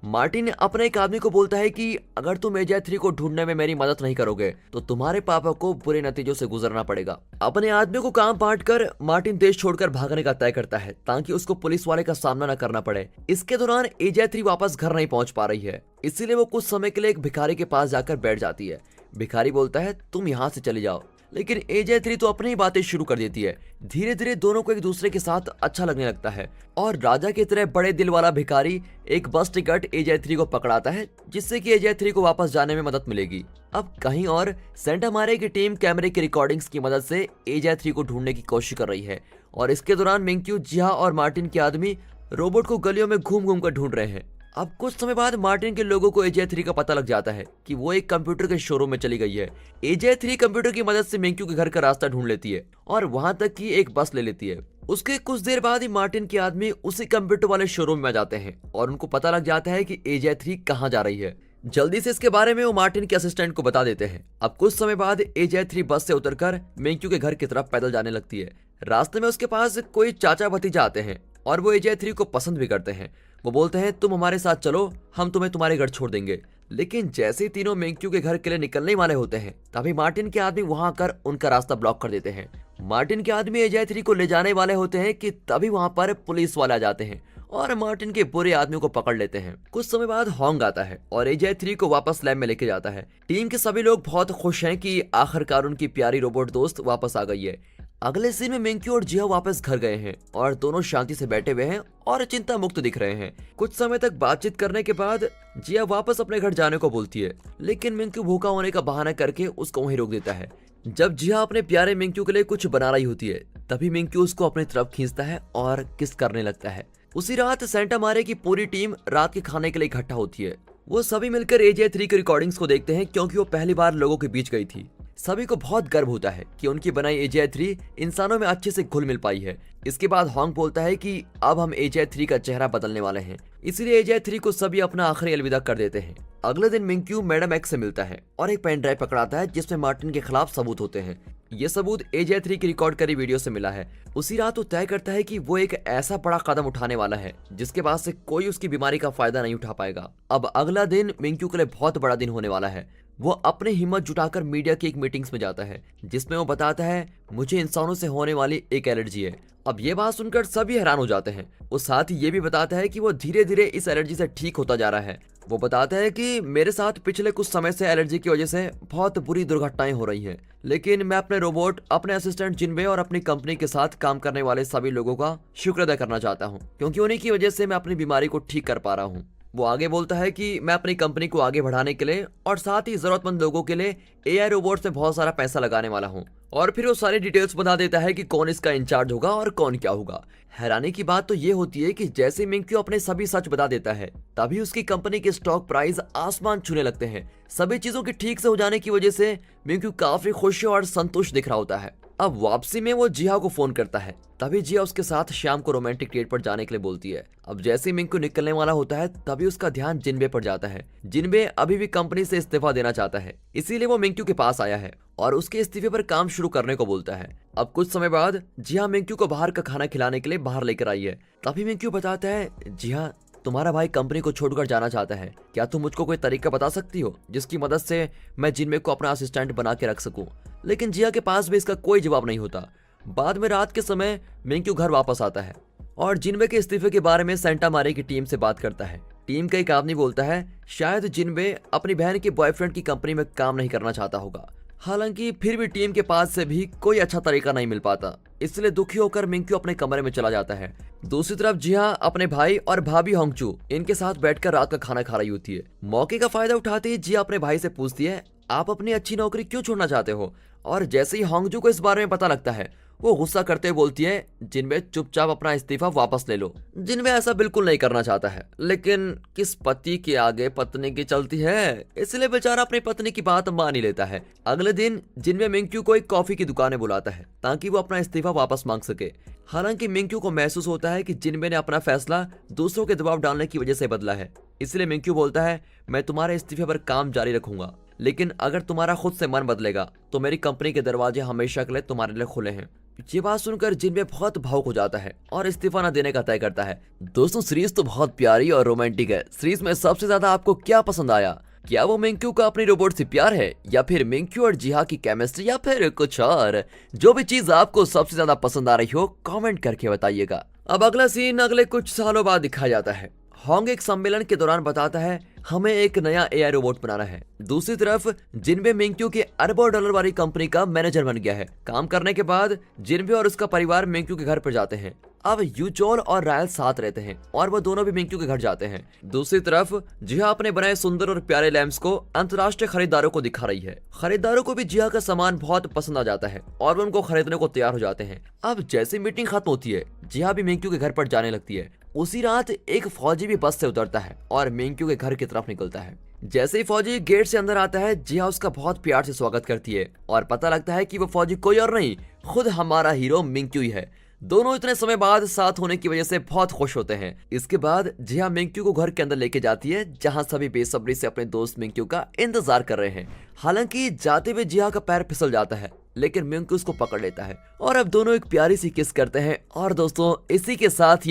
मार्टिन अपने एक आदमी को बोलता है कि अगर तुम एजे 3 को ढूंढने में मेरी मदद नहीं करोगे तो तुम्हारे पापा को बुरे नतीजों से गुजरना पड़ेगा। अपने आदमी को काम बांट कर मार्टिन देश छोड़कर भागने का तय करता है ताकि उसको पुलिस वाले का सामना न करना पड़े। इसके दौरान एजे 3 वापस घर नहीं पहुंच पा रही है, इसीलिए वो कुछ समय के लिए एक भिखारी के पास जाकर बैठ जाती है। भिखारी बोलता है, तुम यहाँ से चले जाओ, लेकिन एजे 3 तो अपनी बातें शुरू कर देती है। धीरे धीरे दोनों को एक दूसरे के साथ अच्छा लगने लगता है और राजा की तरह बड़े दिल वाला भिखारी एक बस टिकट एजे 3 को पकड़ाता है जिससे कि एजे 3 को वापस जाने में मदद मिलेगी। अब कहीं और सेंटा मारिया की टीम कैमरे की रिकॉर्डिंग्स की मदद से एजे 3 को ढूंढने की कोशिश कर रही है और इसके दौरान मिंक्यू, जिहा और मार्टिन के आदमी रोबोट को गलियों में घूम घूम कर ढूंढ रहे हैं। अब कुछ समय बाद मार्टिन के लोगों को एजे 3 का पता लग जाता है कि वो एक कंप्यूटर के शोरूम में चली गई है। एजे 3 कंप्यूटर की मदद से मिंक्यू के घर का रास्ता ढूंढ लेती है और वहां तक की एक बस ले लेती है। उसके कुछ देर बाद ही मार्टिन के आदमी उसी कंप्यूटर वाले शोरूम में जाते हैं और उनको पता लग जाता है कि एजे 3 कहाँ जा रही है। जल्दी से इसके बारे में वो मार्टिन के असिस्टेंट को बता देते हैं। अब कुछ समय बाद एजे 3 बस से उतरकर मिंक्यू के घर की तरफ पैदल जाने लगती है। रास्ते में उसके पास कोई चाचा भतीजा आते हैं और वो एजे 3 को पसंद भी करते हैं। वो बोलते हैं, तुम हमारे साथ चलो, हम तुम्हें तुम्हारे घर छोड़ देंगे। लेकिन जैसे ही तीनों मिंक्यू के घर के लिए निकलने वाले होते हैं तभी मार्टिन के आदमी वहां आकर उनका रास्ता ब्लॉक कर देते हैं। मार्टिन के आदमी एजे 3 को ले जाने वाले होते हैं कि तभी वहां पर पुलिस वाले आ जाते हैं और मार्टिन के बुरे आदमियों को पकड़ लेते हैं। कुछ समय बाद हॉन्ग आता है और एजे 3 को वापस लैब में लेके जाता है। टीम के सभी लोग बहुत खुश हैं कि आखिरकार उनकी प्यारी रोबोट दोस्त वापस आ गई है। अगले सीन में मिंक्यू और जिया वापस घर गए हैं और दोनों शांति से बैठे हुए हैं और चिंता मुक्त दिख रहे हैं। कुछ समय तक बातचीत करने के बाद जिया वापस अपने घर जाने को बोलती है, लेकिन मिंक्यू भूखा होने का बहाना करके उसको वहीं रोक देता है। जब जिया अपने प्यारे मिंक्यू के लिए कुछ बना रही होती है, तभी मिंक्यू उसको अपनी तरफ खींचता है और किस करने लगता है। उसी रात सेंटा मारे की पूरी टीम रात के खाने के लिए इकट्ठा होती है। वो सभी मिलकर एजे 3 की रिकॉर्डिंग्स को देखते हैं क्योंकि वो पहली बार लोगों के बीच गई थी। सभी को बहुत गर्व होता है कि उनकी बनाई एजे 3 इंसानों में अच्छे से घुल मिल पाई है। इसके बाद हॉन्ग बोलता है कि अब हम एजे 3 का चेहरा बदलने वाले हैं, इसलिए एजे 3 को सभी अपना आखिरी अलविदा कर देते हैं। अगले दिन मिंक्यू मैडम एक्स से मिलता है और एक पेन ड्राइव पकड़ाता है जिसमें मार्टिन के खिलाफ सबूत होते हैं। ये सबूत एजे 3 की रिकॉर्ड करी वीडियो से मिला है। उसी रात वो तय करता है कि वो एक ऐसा बड़ा कदम उठाने वाला है जिसके बाद से कोई उसकी बीमारी का फायदा नहीं उठा पाएगा। अब अगला दिन मिंक्यू के लिए बहुत बड़ा दिन होने वाला है। वो अपने हिम्मत जुटाकर मीडिया की एक मीटिंग्स में जाता है जिसमें वो बताता है, मुझे इंसानों से होने वाली एक एलर्जी है। अब ये बात सुनकर सभी हैरान हो जाते हैं। वो साथ ही ये भी बताता है कि वो धीरे धीरे इस एलर्जी से ठीक होता जा रहा है। वो बताता है कि मेरे साथ पिछले कुछ समय से एलर्जी की वजह से बहुत बुरी दुर्घटनाएं हो रही हैं, लेकिन मैं अपने रोबोट, अपने असिस्टेंट जिनबे और अपनी कंपनी के साथ काम करने वाले सभी लोगों का शुक्र अदा करना चाहता हूँ, क्योंकि उन्हीं की वजह से मैं अपनी बीमारी को ठीक कर पा रहा हूँ। वो आगे बोलता है कि मैं अपनी कंपनी को आगे बढ़ाने के लिए और साथ ही जरूरतमंद लोगों के लिए एआई रोबोट से बहुत सारा पैसा लगाने वाला हूँ। और फिर वो सारी डिटेल्स बता देता है कि कौन इसका इंचार्ज होगा और कौन क्या होगा। हैरानी की बात तो ये होती है कि जैसे मिंक्यू अपने सभी सच बता देता है, तभी उसकी कंपनी के स्टॉक प्राइस आसमान छूने लगते हैं। सभी चीजों के ठीक से हो जाने की वजह से मिंक्यू काफी खुश और संतुष्ट दिख रहा होता है। अब वापसी में वो जिया को फोन करता है, तभी जिया उसके साथ शाम को रोमांटिक डेट पर जाने के लिए बोलती है। अब जैसे ही मिंक्यू निकलने वाला होता है, तभी उसका ध्यान जिनबे पर जाता है। जिनबे अभी भी कंपनी से इस्तीफा देना चाहता है, इसीलिए वो मिंक्यू के पास आया है और उसके इस्तीफे पर काम शुरू करने को बोलता है। अब कुछ समय बाद जिया मिंक्यू को बाहर का खाना खिलाने के लिए बाहर लेकर आई है। तभी मिंक्यू बताता है, जिया तुम्हारा भाई कंपनी को छोड़कर जाना चाहता है, क्या तुम मुझको कोई तरीका बता सकती हो जिसकी मदद से मैं जिनबे को अपना असिस्टेंट बना के रख सकूं। लेकिन जिया के पास भी इसका कोई जवाब नहीं होता। बाद में रात के समय मिंक्यू घर वापस आता है और जिनबे के इस्तीफे के बारे में सेंटा मारे की टीम से बात करता है। टीम का एक आदमी बोलता है, शायद जिनबे अपनी बहन के बॉयफ्रेंड की कंपनी में काम नहीं करना चाहता होगा। हालांकि फिर भी टीम के पास से भी कोई अच्छा तरीका नहीं मिल पाता, इसलिए दुखी होकर मिंक्यू अपने कमरे में चला जाता है। दूसरी तरफ जिया अपने भाई और भाभी होंगचू इनके साथ बैठकर रात का खाना खा रही होती है। मौके का फायदा उठाते ही जिया अपने भाई से पूछती है, आप अपनी अच्छी नौकरी क्यों छोड़ना चाहते हो। और जैसे ही होंगचू को इस बारे में पता लगता है, वो गुस्सा करते हुए बोलती है, जिनबे चुपचाप अपना इस्तीफा वापस ले लो। जिनबे ऐसा बिल्कुल नहीं करना चाहता है, लेकिन किस पति के आगे पत्नी की चलती है, इसलिए बेचारा अपनी पत्नी की बात मान ही लेता है। अगले दिन जिनबे मिंक्यू को एक कॉफी की दुकान में बुलाता है ताकि वो अपना इस्तीफा वापस मांग सके। हालांकि मिंक्यू को महसूस होता है कि जिनबे ने अपना फैसला दूसरों के दबाव डालने की वजह से बदला है, इसलिए मिंक्यू बोलता है, मैं तुम्हारे इस्तीफे पर काम जारी रखूंगा, लेकिन अगर तुम्हारा खुद से मन बदलेगा तो मेरी कंपनी के दरवाजे हमेशा के लिए तुम्हारे लिए खुले हैं। ये बात सुनकर जिनबे बहुत भावुक हो जाता है और इस्तीफा न देने का तय करता है। दोस्तों, सीरीज तो बहुत प्यारी और रोमांटिक है। सीरीज में सबसे ज्यादा आपको क्या पसंद आया? क्या वो मिंक्यू का अपनी रोबोट से प्यार है, या फिर मिंक्यू और जिहा की केमिस्ट्री, या फिर कुछ और? जो भी चीज आपको सबसे ज्यादा पसंद आ रही हो, कमेंट करके बताइएगा। अब अगला सीन अगले कुछ सालों बाद दिखाया जाता है। होंग एक सम्मेलन के दौरान बताता है, हमें एक नया एआई रोबोट बनाना है। दूसरी तरफ जिनबे मिंक्यू के अरबों डॉलर वाली कंपनी का मैनेजर बन गया है। काम करने के बाद जिनबे और उसका परिवार मिंक्यू के घर पर जाते हैं। अब यूचोल और रायल साथ रहते हैं और वो दोनों भी मिंक्यू के घर जाते हैं। दूसरी तरफ जिहा अपने बनाए सुंदर और प्यारे लैम्प्स को अंतर्राष्ट्रीय खरीदारों को दिखा रही है। खरीदारों को भी जिहा का सामान बहुत पसंद आ जाता है और वो उनको खरीदने को तैयार हो जाते हैं। अब जैसे मीटिंग खत्म होती है, जिहा भी मिंक्यू के घर पर जाने लगती है। उसी रात एक फौजी भी बस से उतरता है और मिंक्यू के घर की तरफ निकलता है। जैसे ही फौजी गेट से अंदर आता है, जिहा उसका बहुत प्यार से स्वागत करती है और पता लगता है कि वो फौजी कोई और नहीं, खुद हमारा हीरो मिंक्यू ही है। दोनों इतने समय बाद साथ होने की वजह से बहुत खुश होते हैं। इसके बाद जिहा मिंक्यू को घर के अंदर लेके जाती है, जहां सभी बेसब्री से अपने दोस्त मिंक्यू का इंतजार कर रहे हैं। हालांकि जाते हुए जिहा का पैर फिसल जाता है, लेकिन मिंक्यू उसको पकड़ लेता है और अब दोनों एक प्यारी सी किस करते हैं। और दोस्तों, इसी के साथ ये